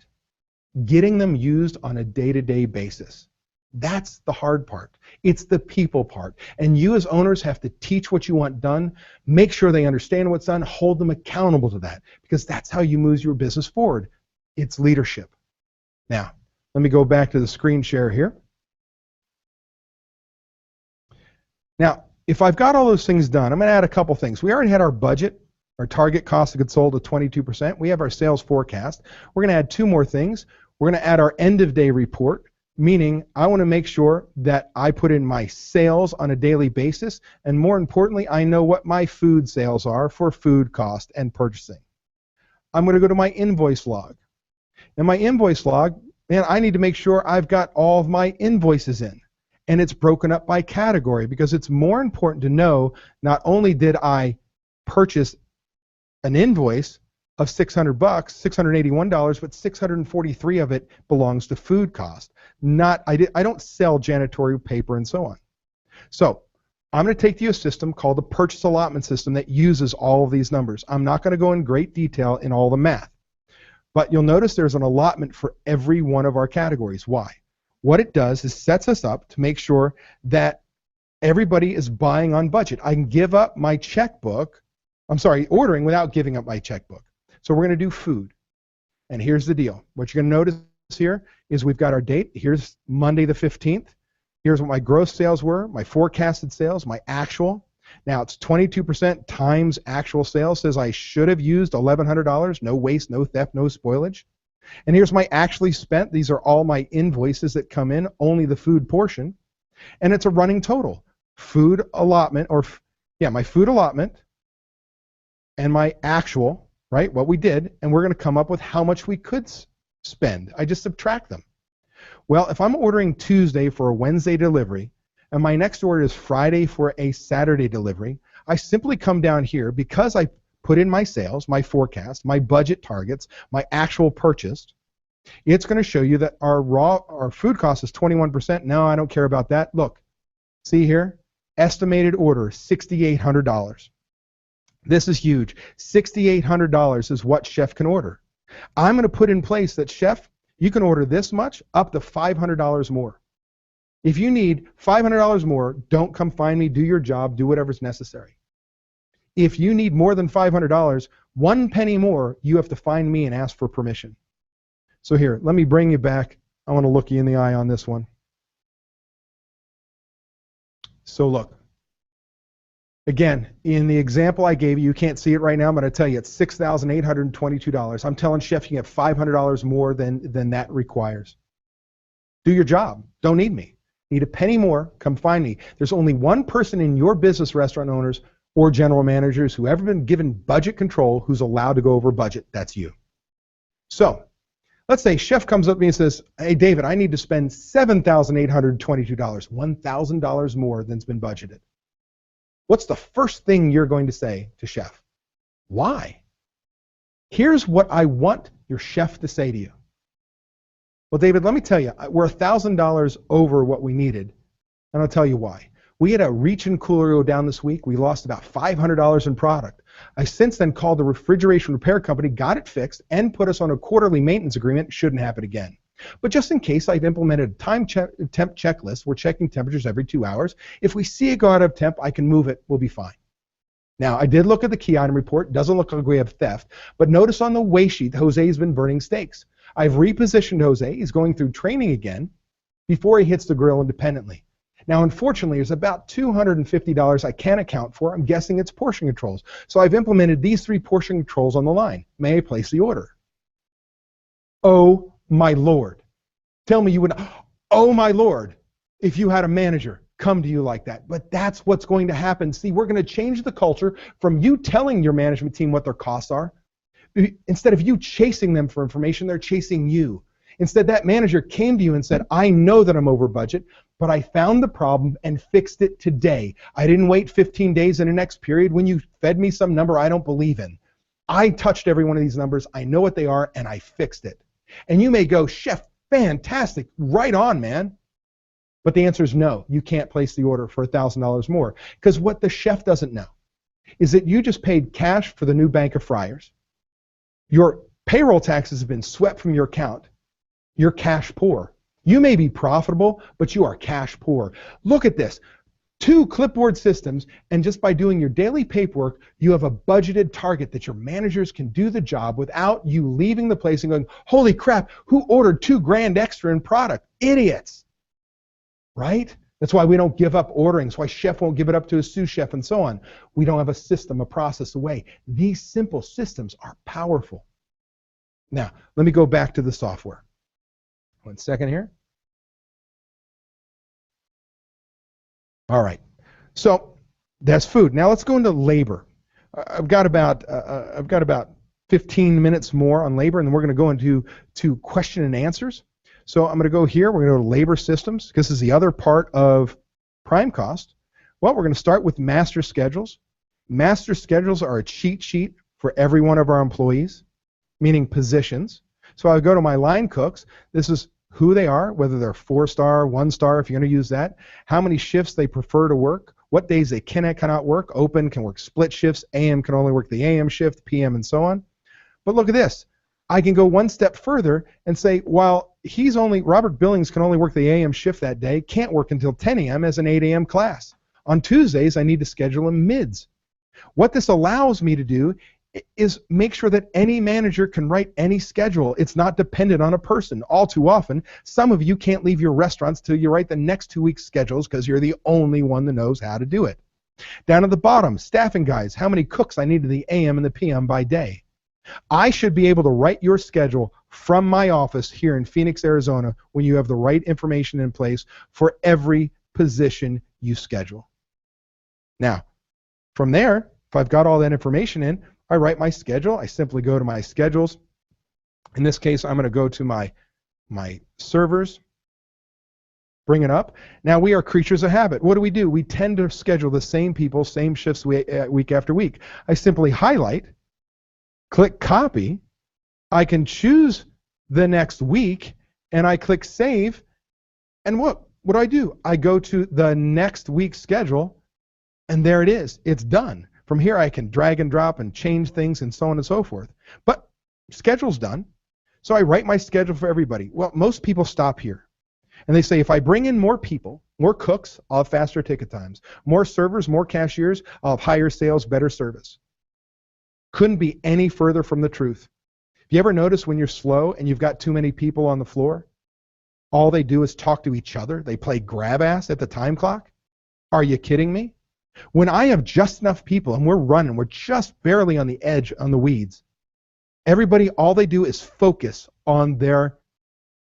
Getting them used on a day-to-day basis. That's the hard part. It's the people part. And you as owners have to teach what you want done, make sure they understand what's done, hold them accountable to that, because that's how you move your business forward. It's leadership. Now, let me go back to the screen share here. Now, if I've got all those things done, I'm going to add a couple things. We already had our budget, our target cost of goods sold of 22%. We have our sales forecast. We're going to add two more things. We're going to add our end of day report, meaning I want to make sure that I put in my sales on a daily basis, and more importantly, I know what my food sales are for food cost and purchasing. I'm going to go to my invoice log. And my invoice log, man, I need to make sure I've got all of my invoices in. And it's broken up by category, because it's more important to know not only did I purchase an invoice of $600, $681, but 643 of it belongs to food cost. I don't sell janitorial paper and so on. So I'm going to take you a system called the purchase allotment system that uses all of these numbers. I'm not going to go in great detail in all the math, but you'll notice there's an allotment for every one of our categories. Why? What it does is sets us up to make sure that everybody is buying on budget. I can give up my checkbook, ordering without giving up my checkbook. So we're going to do food. And here's the deal. What you're going to notice here is we've got our date. Here's Monday the 15th. Here's what my gross sales were, my forecasted sales, my actual. Now it's 22% times actual sales. Says I should have used $1,100. No waste, no theft, no spoilage. And here's my actually spent. These are all my invoices that come in, only the food portion. And it's a running total. Food allotment, my food allotment and my actual, right, what we did, and we're going to come up with how much we could spend. I just subtract them. Well, if I'm ordering Tuesday for a Wednesday delivery, and my next order is Friday for a Saturday delivery, I simply come down here, because I put in my sales, my forecast, my budget targets, my actual purchased, it's going to show you that our food cost is 21%. No, I don't care about that. Look, see here, estimated order, $6,800. This is huge. $6,800 is what Chef can order. I'm going to put in place that, Chef, you can order this much up to $500 more. If you need $500 more, don't come find me, do your job, do whatever's necessary. If you need more than $500, 1 penny more, you have to find me and ask for permission. So here, let me bring you back. I want to look you in the eye on this one. So look, again, in the example I gave you, you can't see it right now, but I tell you it's $6,822. I'm telling Chef you can get $500 more than that requires. Do your job. Don't need me. Need a penny more, come find me. There's only one person in your business, restaurant owners or general managers who ever been given budget control who's allowed to go over budget. That's you. So let's say Chef comes up to me and says, hey, David, I need to spend $7,822, $1,000 more than's been budgeted. What's the first thing you're going to say to Chef? Why? Here's what I want your chef to say to you. Well, David, let me tell you, we're $1,000 over what we needed, and I'll tell you why. We had a reach and cooler go down this week. We lost about $500 in product. I since then called the refrigeration repair company, got it fixed, and put us on a quarterly maintenance agreement. Shouldn't happen again. But just in case, I've implemented a temp checklist. We're checking temperatures every 2 hours. If we see it go out of temp, I can move it. We'll be fine. Now, I did look at the key item report. Doesn't look like we have theft. But notice on the weigh sheet, Jose's been burning steaks. I've repositioned Jose. He's going through training again before he hits the grill independently. Now, unfortunately, there's about $250 I can't account for. I'm guessing it's portion controls. So I've implemented these 3 portion controls on the line. May I place the order? Oh, my Lord. Tell me you would, oh, my Lord, if you had a manager come to you like that. But that's what's going to happen. See, we're going to change the culture from you telling your management team what their costs are. Instead of you chasing them for information, they're chasing you. Instead, that manager came to you and said, I know that I'm over budget, but I found the problem and fixed it today. I didn't wait 15 days in the next period when you fed me some number I don't believe in. I touched every one of these numbers. I know what they are, and I fixed it. And you may go, Chef, fantastic, right on, man. But the answer is no. You can't place the order for $1,000 more. Because what the chef doesn't know is that you just paid cash for the new bank of fryers. Your payroll taxes have been swept from your account. You're cash poor. You may be profitable, but you are cash poor. Look at this. 2 clipboard systems, and just by doing your daily paperwork, you have a budgeted target that your managers can do the job without you leaving the place and going, holy crap, who ordered $2 grand extra in product? Idiots. Right? That's why we don't give up ordering. That's why chef won't give it up to a sous chef and so on. We don't have a system, a process, a way. These simple systems are powerful. Now, let me go back to the software. 1 second here. All right. So that's food. Now let's go into labor. I've got about 15 minutes more on labor, and then we're going to go into question and answers. So I'm going to go here. We're going to go to labor systems. This is the other part of prime cost. Well, we're going to start with master schedules. Master schedules are a cheat sheet for every one of our employees, meaning positions. So I'll go to my line cooks. This is who they are, whether they're 4-star, 1-star, if you're going to use that, how many shifts they prefer to work, what days they cannot work, open, can work split shifts, AM can only work the AM shift, PM, and so on. But look at this. I can go one step further and say, while Robert Billings can only work the AM shift that day, can't work until 10 a.m. as an 8 a.m. class. On Tuesdays, I need to schedule him mids. What this allows me to do is make sure that any manager can write any schedule. It's not dependent on a person. All too often, some of you can't leave your restaurants till you write the next 2 weeks' schedules because you're the only one that knows how to do it. Down at the bottom, staffing guides, how many cooks I need in the AM and the PM by day. I should be able to write your schedule from my office here in Phoenix, Arizona, when you have the right information in place for every position you schedule. Now, from there, if I've got all that information in, I write my schedule. I simply go to my schedules. In this case, I'm going to go to my servers, bring it up. Now, we are creatures of habit. What do? We tend to schedule the same people, same shifts week after week. I simply highlight, click copy. I can choose the next week, and I click save. And what do? I go to the next week's schedule, and there it is. It's done. From here, I can drag and drop and change things and so on and so forth. But schedule's done. So I write my schedule for everybody. Well, most people stop here. And they say, if I bring in more people, more cooks, I'll have faster ticket times. More servers, more cashiers, I'll have higher sales, better service. Couldn't be any further from the truth. Have you ever noticed when you're slow and you've got too many people on the floor, all they do is talk to each other? They play grab ass at the time clock? Are you kidding me? When I have just enough people and we're running, we're just barely on the edge, on the weeds, everybody, all they do is focus on their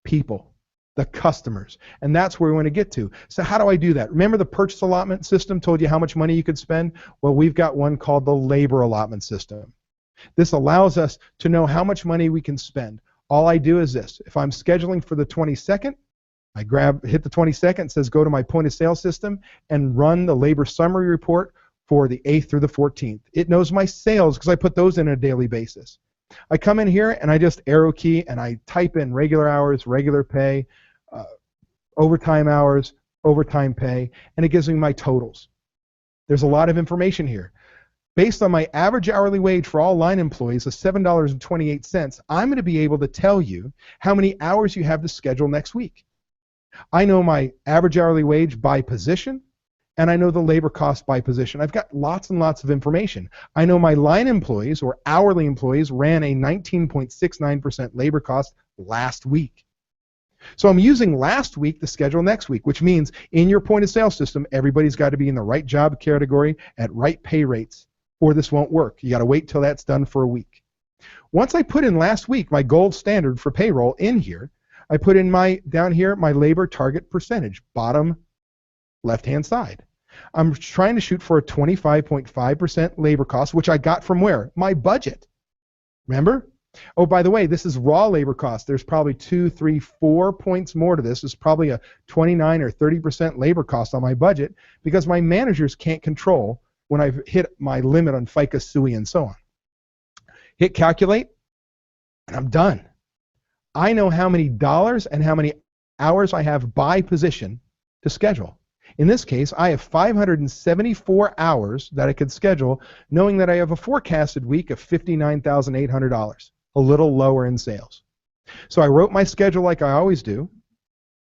people, the customers. And that's where we want to get to. So how do I do that? Remember the purchase allotment system told you how much money you could spend? Well, we've got one called the labor allotment system. This allows us to know how much money we can spend. All I do is this. If I'm scheduling for the 22nd, I hit the 22nd, says go to my point of sale system and run the labor summary report for the 8th through the 14th. It knows my sales because I put those in on a daily basis. I come in here and I just arrow key and I type in regular hours, regular pay, overtime hours, overtime pay, and it gives me my totals. There's a lot of information here. Based on my average hourly wage for all line employees of $7.28, I'm going to be able to tell you how many hours you have to schedule next week. I know my average hourly wage by position, and I know the labor cost by position. I've got lots and lots of information. I know my line employees or hourly employees ran a 19.69% labor cost last week. So I'm using last week to schedule next week, which means in your point of sale system, everybody's got to be in the right job category at right pay rates, or this won't work. You got to wait till that's done for a week. Once I put in last week my gold standard for payroll in here, I put in down here my labor target percentage, bottom left-hand side. I'm trying to shoot for a 25.5% labor cost, which I got from where? My budget. Remember? Oh, by the way, this is raw labor cost. There's probably 2, 3, 4 points more to this. It's probably a 29 or 30% labor cost on my budget because my managers can't control when I've hit my limit on FICA, SUI, and so on. Hit calculate, and I'm done. I know how many dollars and how many hours I have by position to schedule. In this case, I have 574 hours that I could schedule, knowing that I have a forecasted week of $59,800, a little lower in sales. So I wrote my schedule like I always do,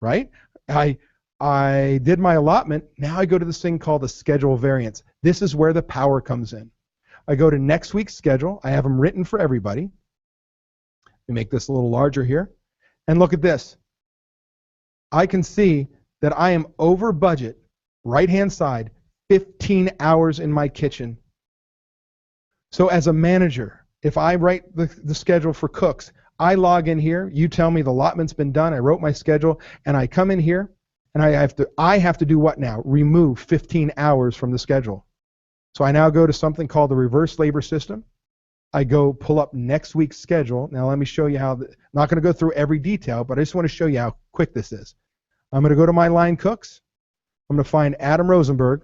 right? I did my allotment. Now I go to this thing called the schedule variance. This is where the power comes in. I go to next week's schedule. I have them written for everybody. Let me make this a little larger here. And look at this. I can see that I am over budget, right-hand side, 15 hours in my kitchen. So as a manager, if I write the schedule for cooks, I log in here, you tell me the allotment's been done, I wrote my schedule, and I come in here, and I have to do what now? Remove 15 hours from the schedule. So I now go to something called the reverse labor system. I go pull up next week's schedule. Now let me show you how, I'm not going to go through every detail, but I just want to show you how quick this is. I'm going to go to my line cooks. I'm going to find Adam Rosenberg.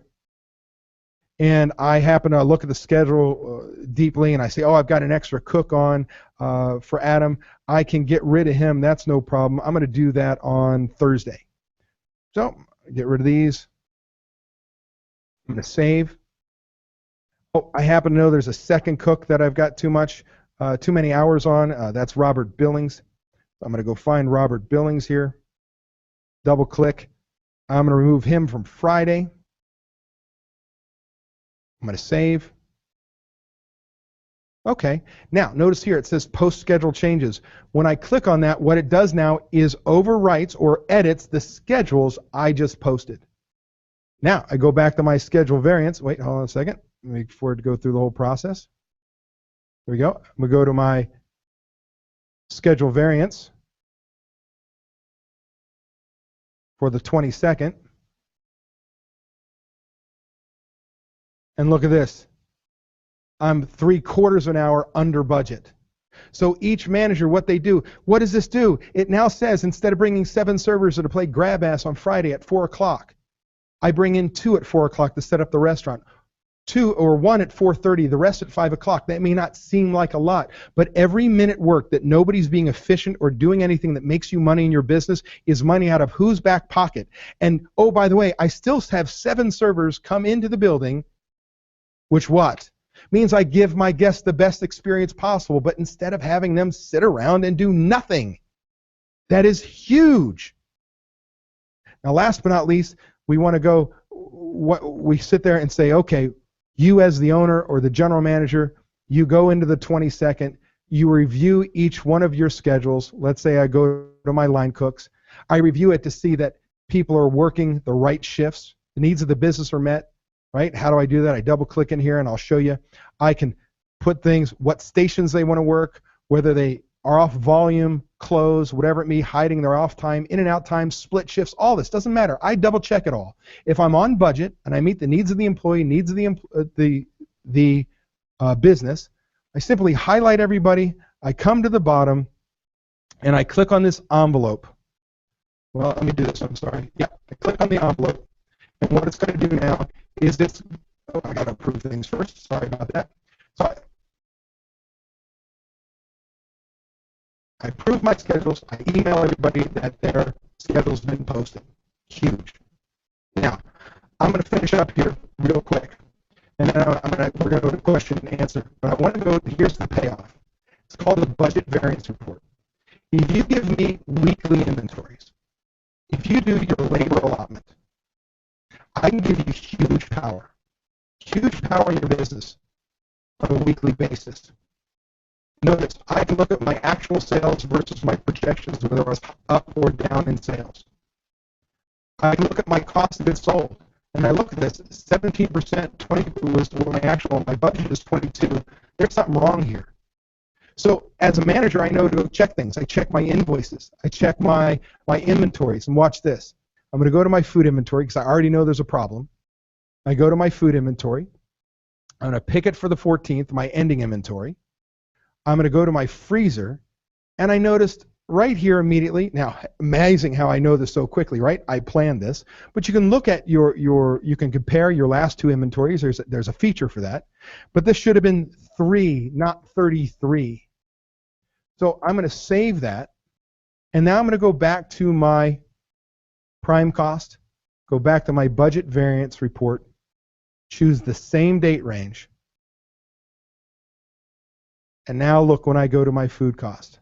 And I happen to look at the schedule deeply, and I say, oh, I've got an extra cook on for Adam. I can get rid of him. That's no problem. I'm going to do that on Thursday. So get rid of these. I'm going to save. Oh, I happen to know there's a second cook that I've got too many hours on. That's Robert Billings. I'm going to go find Robert Billings here. Double click. I'm going to remove him from Friday. I'm going to save. Okay. Now, notice here it says post schedule changes. When I click on that, what it does now is overwrites or edits the schedules I just posted. Now, I go back to my schedule variance. Wait, hold on a second. Wait for it to go through the whole process. There we go. I'm going to go to my schedule variance for the 22nd. And look at this. I'm 3/4 an hour under budget. So each manager, what they do, what does this do? It now says instead of bringing 7 servers to play grab ass on Friday at 4 o'clock, I bring in 2 at 4 o'clock to set up the restaurant. 2 or 1 at 4:30, the rest at 5 o'clock. That may not seem like a lot, but every minute work that nobody's being efficient or doing anything that makes you money in your business is money out of whose back pocket? And oh, by the way, I still have 7 servers come into the building, which what? Means I give my guests the best experience possible, but instead of having them sit around and do nothing. That is huge. Now, last but not least, we want to go, we sit there and say, okay, you as the owner or the general manager, you go into the 22nd, you review each one of your schedules. Let's say I go to my line cooks. I review it to see that people are working the right shifts, the needs of the business are met, right? How do I do that? I double click in here and I'll show you. I can put things, what stations they want to work, whether they are off volume, close, whatever it may be, hiding their off time, in and out time, split shifts, all this doesn't matter. I double check it all. If I'm on budget and I meet the needs of the employee, needs of the business, I simply highlight everybody. I come to the bottom and I click on this envelope. Well, let me do this. I'm sorry. Yeah, I click on the envelope, and what it's going to do now is this. Oh, I got to approve things first. Sorry about that. So I approve my schedules. I email everybody that their schedule's been posted. Huge. Now, I'm going to finish up here real quick, and then we're going to go to question and answer. But I want to go. Here's the payoff. It's called the budget variance report. If you give me weekly inventories, if you do your labor allotment, I can give you huge power in your business on a weekly basis. Notice I can look at my actual sales versus my projections, whether I was up or down in sales. I can look at my cost of goods sold, and I look at this, 17%, 20 was my actual, my budget is 22. There's something wrong here. So as a manager, I know to go check things. I check my invoices. I check my inventories, and watch this. I'm going to go to my food inventory because I already know there's a problem. I go to my food inventory. I'm going to pick it for the 14th, my ending inventory. I'm going to go to my freezer, and I noticed right here immediately. Now, amazing how I know this so quickly, right? I planned this, but you can look at you can compare your last two inventories. There's a feature for that, but this should have been 3, not 33. So I'm going to save that, and now I'm going to go back to my prime cost, go back to my budget variance report, choose the same date range, and now look when I go to my food cost.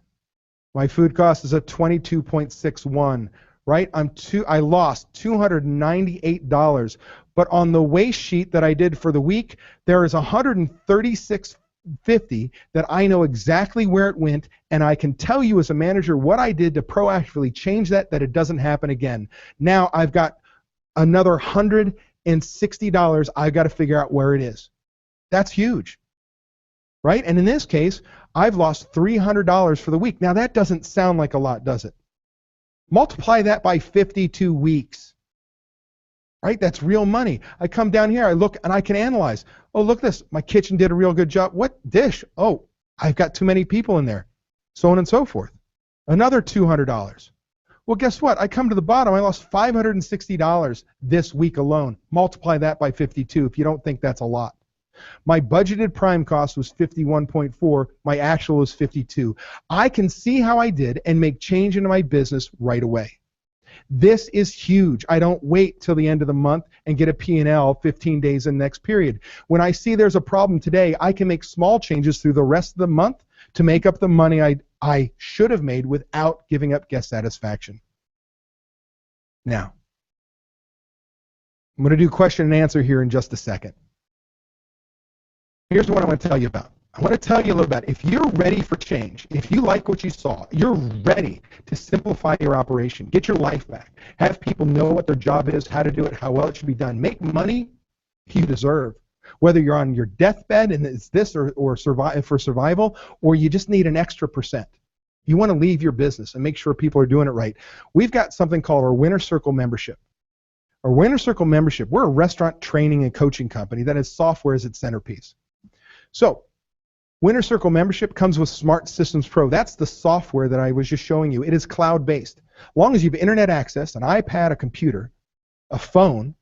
My food cost is at 22.61, right? I lost $298, but on the waste sheet that I did for the week, there is $136.50 that I know exactly where it went, and I can tell you as a manager what I did to proactively change that it doesn't happen again. Now I've got another $160 I've got to figure out where it is. That's huge, right? And in this case, I've lost $300 for the week. Now that doesn't sound like a lot, does it? Multiply that by 52 weeks, right? That's real money. I come down here, I look, and I can analyze. Oh, look at this. My kitchen did a real good job. What dish? Oh, I've got too many people in there. So on and so forth. Another $200. Well, guess what? I come to the bottom. I lost $560 this week alone. Multiply that by 52 if you don't think that's a lot. My budgeted prime cost was 51.4. My actual was 52. I can see how I did and make change into my business right away. This is huge. I don't wait till the end of the month and get a P&L 15 days in the next period. When I see there's a problem today, I can make small changes through the rest of the month to make up the money I should have made without giving up guest satisfaction. Now, I'm going to do question and answer here in just a second. Here's what I want to tell you about. I want to tell you a little bit. If you're ready for change, if you like what you saw, you're ready to simplify your operation, get your life back, have people know what their job is, how to do it, how well it should be done, make money you deserve. Whether you're on your deathbed and it's this or survive for survival, or you just need an extra %. You want to leave your business and make sure people are doing it right. We've got something called our Winner Circle membership. Our Winner Circle membership, we're a restaurant training and coaching company that has software as its centerpiece. So, Winner Circle membership comes with Smart Systems Pro. That's the software that I was just showing you. It is cloud-based. As long as you have internet access, an iPad, a computer, a phone,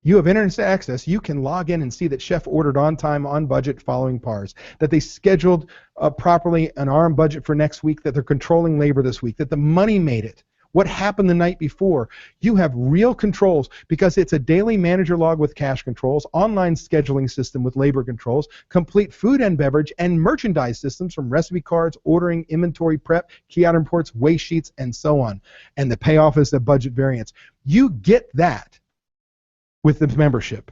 you have internet access, you can log in and see that Chef ordered on time, on budget, following PARs, that they scheduled properly an RM budget for next week, that they're controlling labor this week, that the money made it. What happened the night before? You have real controls because it's a daily manager log with cash controls, online scheduling system with labor controls, complete food and beverage and merchandise systems from recipe cards, ordering, inventory prep, key item reports, waste sheets, and so on. And the payoff is the budget variance. You get that with the membership.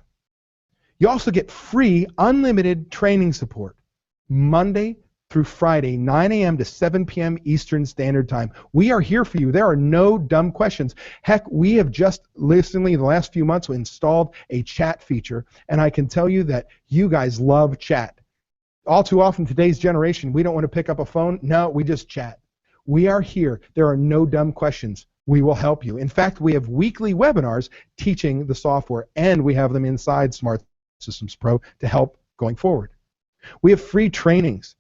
You also get free unlimited training support Monday through Friday, 9 a.m. to 7 p.m. Eastern Standard Time. We are here for you. There are no dumb questions. Heck, we have just recently, in the last few months, installed a chat feature, and I can tell you that you guys love chat. All too often, today's generation, we don't want to pick up a phone. No, we just chat. We are here. There are no dumb questions. We will help you. In fact, we have weekly webinars teaching the software, and we have them inside Smart Systems Pro to help going forward. We have free trainings.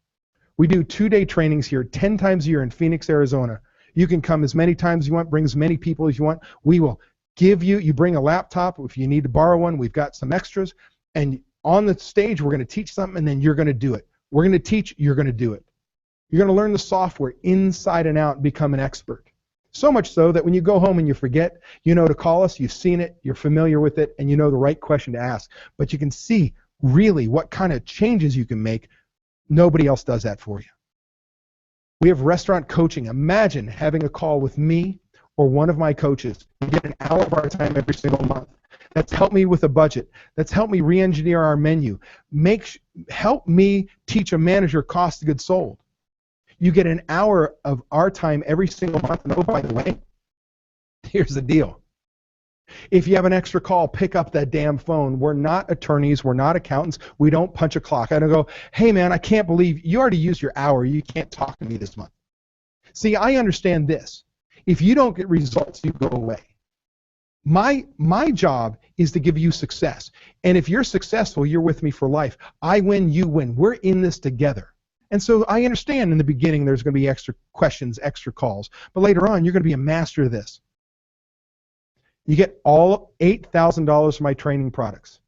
We do 2-day trainings here 10 times a year in Phoenix, Arizona. You can come as many times as you want, bring as many people as you want. We will give you bring a laptop. If you need to borrow one, we've got some extras. And on the stage, we're going to teach something, and then you're going to do it. We're going to teach, you're going to do it. You're going to learn the software inside and out and become an expert. So much so that when you go home and you forget, you know to call us, you've seen it, you're familiar with it, and you know the right question to ask. But you can see really what kind of changes you can make. Nobody else does that for you. We have restaurant coaching. Imagine having a call with me or one of my coaches. You get an hour of our time every single month. That's helped me with a budget. That's helped me re-engineer our menu. Help me teach a manager cost of goods sold. You get an hour of our time every single month. And oh, by the way, here's the deal. If you have an extra call, pick up that damn phone. We're not attorneys. We're not accountants. We don't punch a clock. I don't go, hey, man, I can't believe you already used your hour. You can't talk to me this month. See, I understand this. If you don't get results, you go away. My job is to give you success. And if you're successful, you're with me for life. I win, you win. We're in this together. And so I understand in the beginning there's going to be extra questions, extra calls. But later on, you're going to be a master of this. You get all $8,000 for my training products.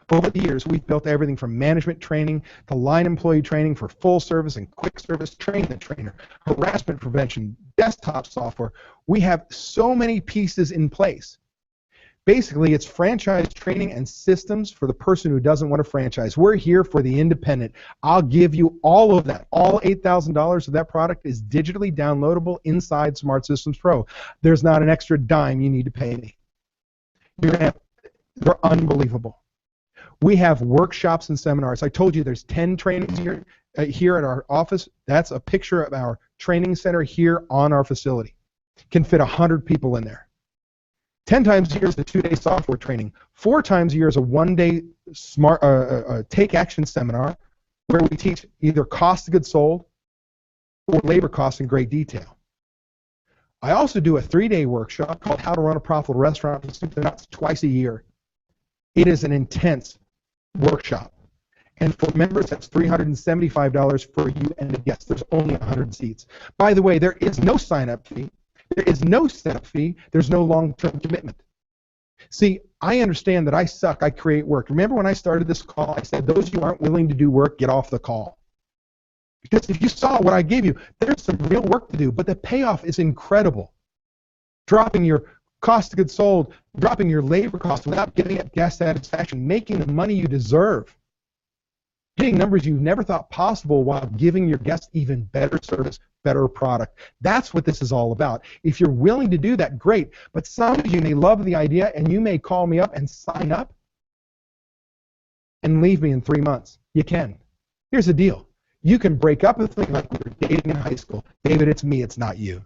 Over the years, we've built everything from management training to line employee training for full service and quick service, train the trainer, harassment prevention, desktop software. We have so many pieces in place. Basically, it's franchise training and systems for the person who doesn't want to franchise. We're here for the independent. I'll give you all of that. All $8,000 of that product is digitally downloadable inside Smart Systems Pro. There's not an extra dime you need to pay me. They're unbelievable. We have workshops and seminars. I told you there's 10 trainings here at our office. That's a picture of our training center here on our facility. Can fit 100 people in there. 10 times a year is a 2-day software training. 4 times a year is a 1-day smart take action seminar where we teach either cost of goods sold or labor costs in great detail. I also do a 3-day workshop called How to Run a Profitable Restaurant for Soup to Nuts twice a year. It is an intense workshop. And for members, that's $375 for you and the guests. There's only 100 seats. By the way, there is no sign-up fee. There is no setup fee. There's no long-term commitment. See, I understand that I suck. I create work. Remember when I started this call, I said, those who aren't willing to do work, get off the call. Because if you saw what I gave you, there's some real work to do, but the payoff is incredible. Dropping your cost of goods sold, dropping your labor costs without getting at guest satisfaction, making the money you deserve, hitting numbers you never thought possible while giving your guests even better service, better product. That's what this is all about. If you're willing to do that, great. But some of you may love the idea and you may call me up and sign up and leave me in 3 months. You can. Here's the deal. You can break up with me like we were dating in high school. David, it's me, it's not you.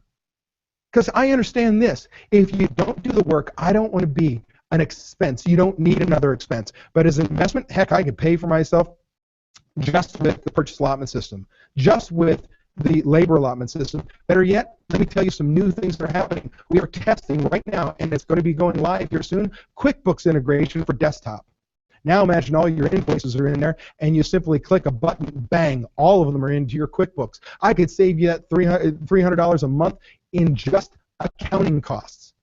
Because I understand this. If you don't do the work, I don't want to be an expense. You don't need another expense. But as an investment, heck, I could pay for myself just with the purchase allotment system, just with the labor allotment system. Better yet, let me tell you some new things that are happening. We are testing right now, and it's going to be going live here soon, QuickBooks integration for desktop. Now imagine all your invoices are in there, and you simply click a button, bang, all of them are into your QuickBooks. I could save you that $300 a month in just accounting costs.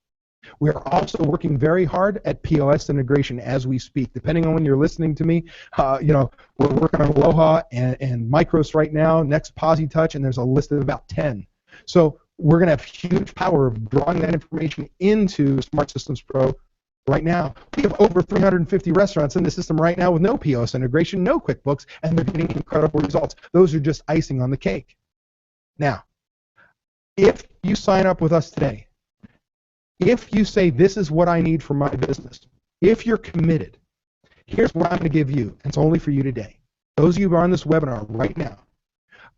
We are also working very hard at POS integration as we speak. Depending on when you're listening to me, we're working on Aloha and Micros right now, next PosiTouch, and there's a list of about 10. So we're going to have huge power of drawing that information into Smart Systems Pro right now. We have over 350 restaurants in the system right now with no POS integration, no QuickBooks, and they're getting incredible results. Those are just icing on the cake. Now, if you sign up with us today, if you say this is what I need for my business, if you're committed, here's what I'm going to give you. It's only for you today. Those of you who are on this webinar right now,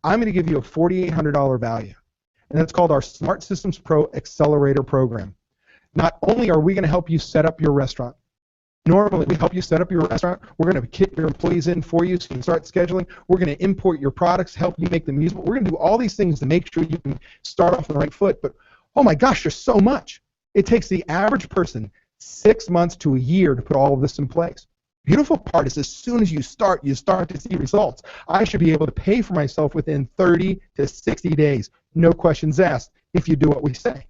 I'm going to give you a $4,800 value, and that's called our Smart Systems Pro Accelerator Program. Not only are we going to help you set up your restaurant, normally we help you set up your restaurant, we're going to kit your employees in for you so you can start scheduling, we're going to import your products, help you make them usable, we're going to do all these things to make sure you can start off on the right foot, but oh my gosh, there's so much. It takes the average person 6 months to a year to put all of this in place. Beautiful part is as soon as you start to see results. I should be able to pay for myself within 30 to 60 days. No questions asked if you do what we say.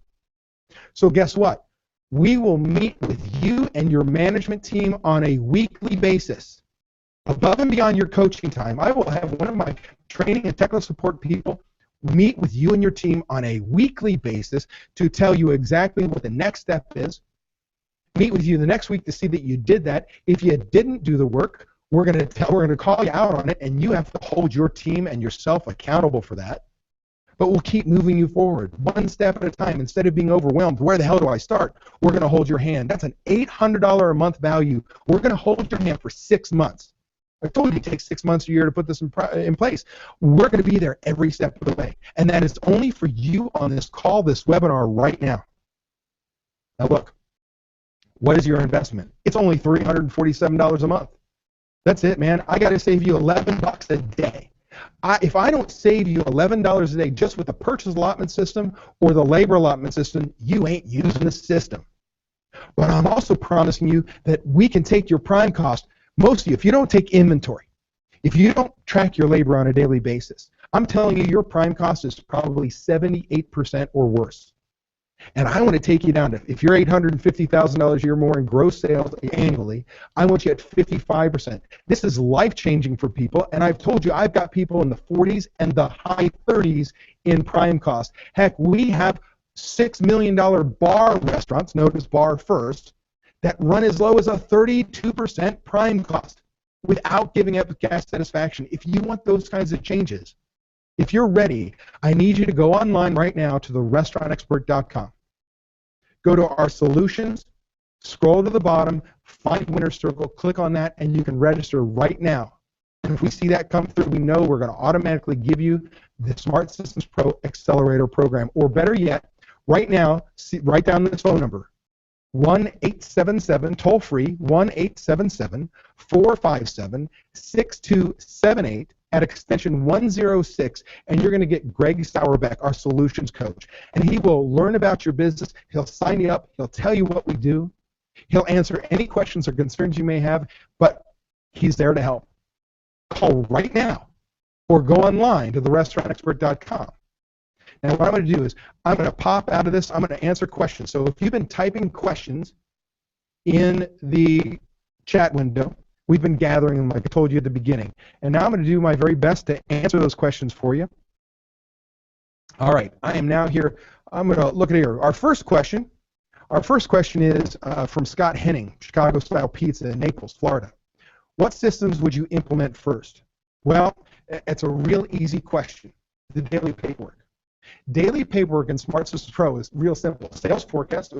So guess what? We will meet with you and your management team on a weekly basis. Above and beyond your coaching time, I will have one of my training and technical support people meet with you and your team on a weekly basis to tell you exactly what the next step is. Meet with you the next week to see that you did that. If you didn't do the work, we're going to call you out on it, and you have to hold your team and yourself accountable for that. but we'll keep moving you forward one step at a time. Instead of being overwhelmed, where the hell do I start? We're going to hold your hand. That's an $800 a month value. We're going to hold your hand for 6 months. I told you it takes 6 months a year to put this in place. We're going to be there every step of the way. And that is only for you on this call, this webinar right now. Now look, what is your investment? It's only $347 a month. That's it, man. I got to save you $11 a day. If I don't save you $11 a day just with the purchase allotment system or the labor allotment system, you ain't using the system. But I'm also promising you that we can take your prime cost. Most of you, if you don't take inventory, if you don't track your labor on a daily basis, I'm telling you your prime cost is probably 78% or worse. And I want to take you down to, if you're $850,000 a year more in gross sales annually, I want you at 55%. This is life-changing for people, and I've told you I've got people in the 40s and the high 30s in prime cost. Heck, we have $6 million bar restaurants, notice bar first, that run as low as a 32% prime cost without giving up guest satisfaction. If you want those kinds of changes, if you're ready, I need you to go online right now to therestaurantexpert.com. Go to our solutions, scroll to the bottom, find Winner's Circle, click on that, and you can register right now. And if we see that come through, we know we're going to automatically give you the Smart Systems Pro Accelerator program. Or better yet, right now, write down this phone number. 1-877, toll free, 1-877-457-6278 at extension 106, and you're going to get Greg Sauerbeck, our solutions coach. And he will learn about your business. He'll sign you up. He'll tell you what we do. He'll answer any questions or concerns you may have, but he's there to help. Call right now or go online to therestaurantexpert.com. Now, what I'm going to do is I'm going to pop out of this. I'm going to answer questions. So if you've been typing questions in the chat window, we've been gathering them like I told you at the beginning. And now I'm going to do my very best to answer those questions for you. All right, I am now here. I'm going to look at here. Our first question is from Scott Henning, Chicago-style pizza in Naples, Florida. What systems would you implement first? Well, it's a real easy question. The daily paperwork. Daily paperwork in Smart Systems Pro is real simple. Sales forecast.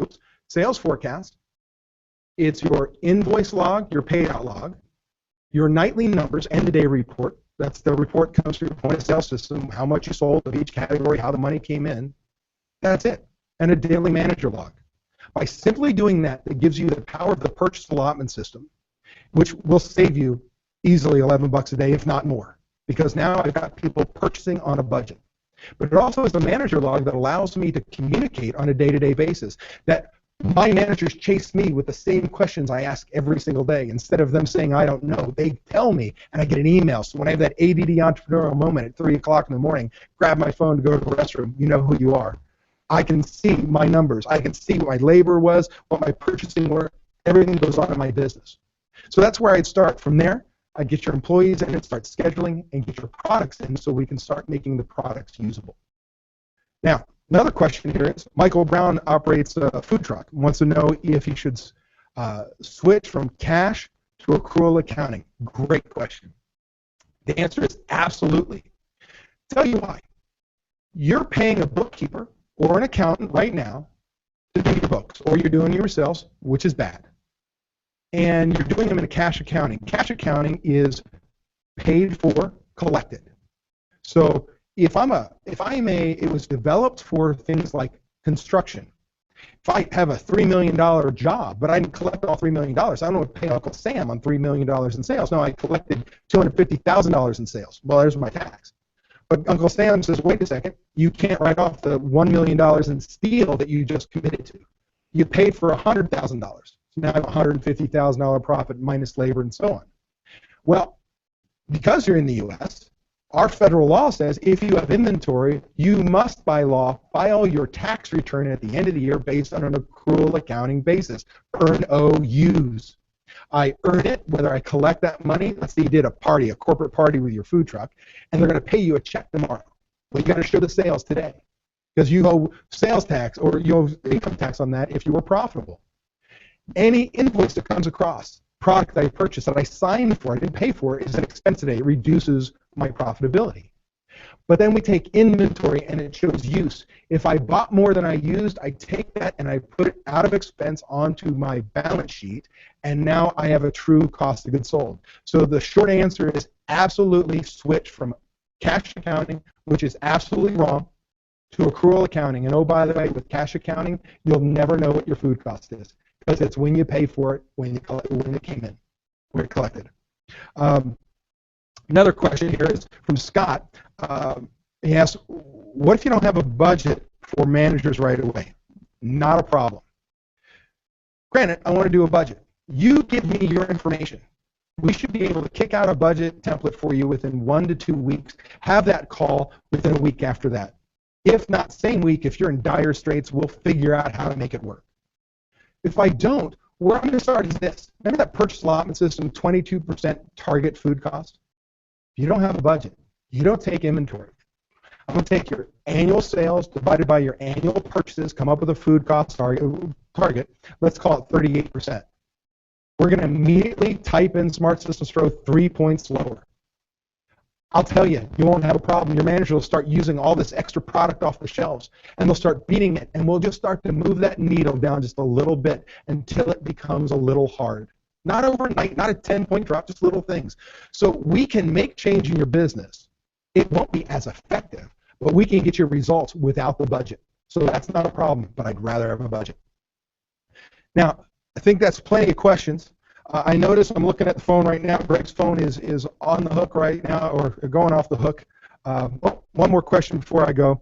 It's your invoice log, your payout log, your nightly numbers, end of day report. That's the report comes through your point of sale system, how much you sold of each category, how the money came in. That's it. And a daily manager log. By simply doing that, it gives you the power of the purchase allotment system, which will save you easily $11 a day, if not more, because now I've got people purchasing on a budget. But it also is a manager log that allows me to communicate on a day-to-day basis, that my managers chase me with the same questions I ask every single day. Instead of them saying, I don't know, they tell me, and I get an email. So when I have that ADD entrepreneurial moment at 3 o'clock in the morning, grab my phone to go to the restroom, you know who you are. I can see my numbers. I can see what my labor was, what my purchasing were. Everything goes on in my business. So that's where I'd start. From there, I'd get your employees in and start scheduling and get your products in so we can start making the products usable. Now, another question here is, Michael Brown operates a food truck, wants to know if he should switch from cash to accrual accounting. Great question. The answer is absolutely. Tell you why. You're paying a bookkeeper or an accountant right now to do your books, or you're doing it yourselves, which is bad. And you're doing them in a cash accounting. Cash accounting is paid for, collected. So it was developed for things like construction. If I have a $3 million job, but I didn't collect all $3 million, I don't want to pay Uncle Sam on $3 million in sales. No, I collected $250,000 in sales. Well, there's my tax. But Uncle Sam says, wait a second, you can't write off the $1 million in steel that you just committed to. You paid for $100,000. So now I have $150,000 profit minus labor and so on. Well, because you're in the U.S., our federal law says if you have inventory, you must, by law, file your tax return at the end of the year based on an accrual accounting basis. Earn OUs. I earn it whether I collect that money. Let's say you did a corporate party with your food truck, and they're going to pay you a check tomorrow. Well, you got to show the sales today because you owe sales tax or you owe income tax on that if you were profitable. Any invoice that comes across, product that I purchased that I signed for, I didn't pay for, is an expense today. It reduces my profitability. But then we take inventory and it shows use. If I bought more than I used, I take that and I put it out of expense onto my balance sheet, and now I have a true cost of goods sold. So the short answer is absolutely switch from cash accounting, which is absolutely wrong, to accrual accounting. And oh, by the way, with cash accounting, you'll never know what your food cost is because it's when you pay for it, when it came in, when it collected. Another question here is from Scott. He asks, what if you don't have a budget for managers right away? Not a problem. Granted, I want to do a budget. You give me your information. We should be able to kick out a budget template for you within 1 to 2 weeks. Have that call within a week after that. If not same week, if you're in dire straits, we'll figure out how to make it work. If I don't, where I'm going to start is this. Remember that purchase allotment system, 22% target food cost? If you don't have a budget, you don't take inventory. I'm going to take your annual sales divided by your annual purchases, come up with a food cost target. Let's call it 38%. We're going to immediately type in Smart Systems Pro 3 points lower. I'll tell you, you won't have a problem. Your manager will start using all this extra product off the shelves, and they'll start beating it, and we'll just start to move that needle down just a little bit until it becomes a little hard. Not overnight, not a 10-point drop, just little things. So we can make change in your business. It won't be as effective, but we can get your results without the budget. So that's not a problem, but I'd rather have a budget. Now, I think that's plenty of questions. I notice I'm looking at the phone right now. Greg's phone is on the hook right now, or going off the hook. One more question before I go.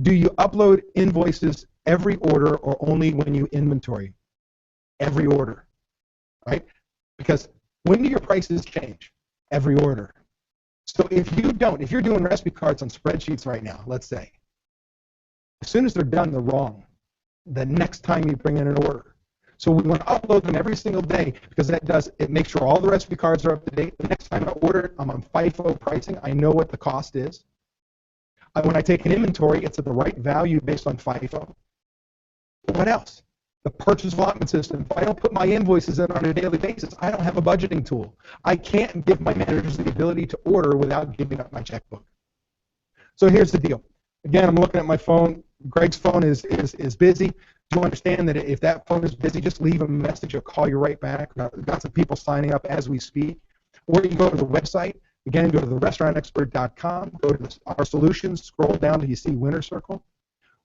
Do you upload invoices every order or only when you inventory? Every order, right? Because when do your prices change? Every order. So if you don't, if you're doing recipe cards on spreadsheets right now, let's say, as soon as they're done, they're wrong the next time you bring in an order. So we want to upload them every single day because it makes sure all the recipe cards are up to date. The next time I order it, I'm on FIFO pricing. I know what the cost is. When I take an inventory, it's at the right value based on FIFO. What else? The purchase allotment system. If I don't put my invoices in on a daily basis, I don't have a budgeting tool. I can't give my managers the ability to order without giving up my checkbook. So here's the deal. Again, I'm looking at my phone. Greg's phone is busy. Do understand that if that phone is busy, just leave a message. I'll call you right back. We've got some people signing up as we speak. Or you can go to the website. Again, go to therestaurantexpert.com. Go to our solutions. Scroll down till you see Winner Circle.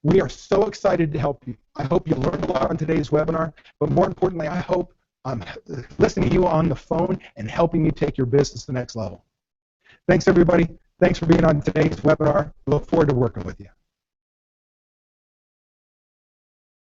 We are so excited to help you. I hope you learned a lot on today's webinar. But more importantly, I hope I'm listening to you on the phone and helping you take your business to the next level. Thanks, everybody. Thanks for being on today's webinar. Look forward to working with you.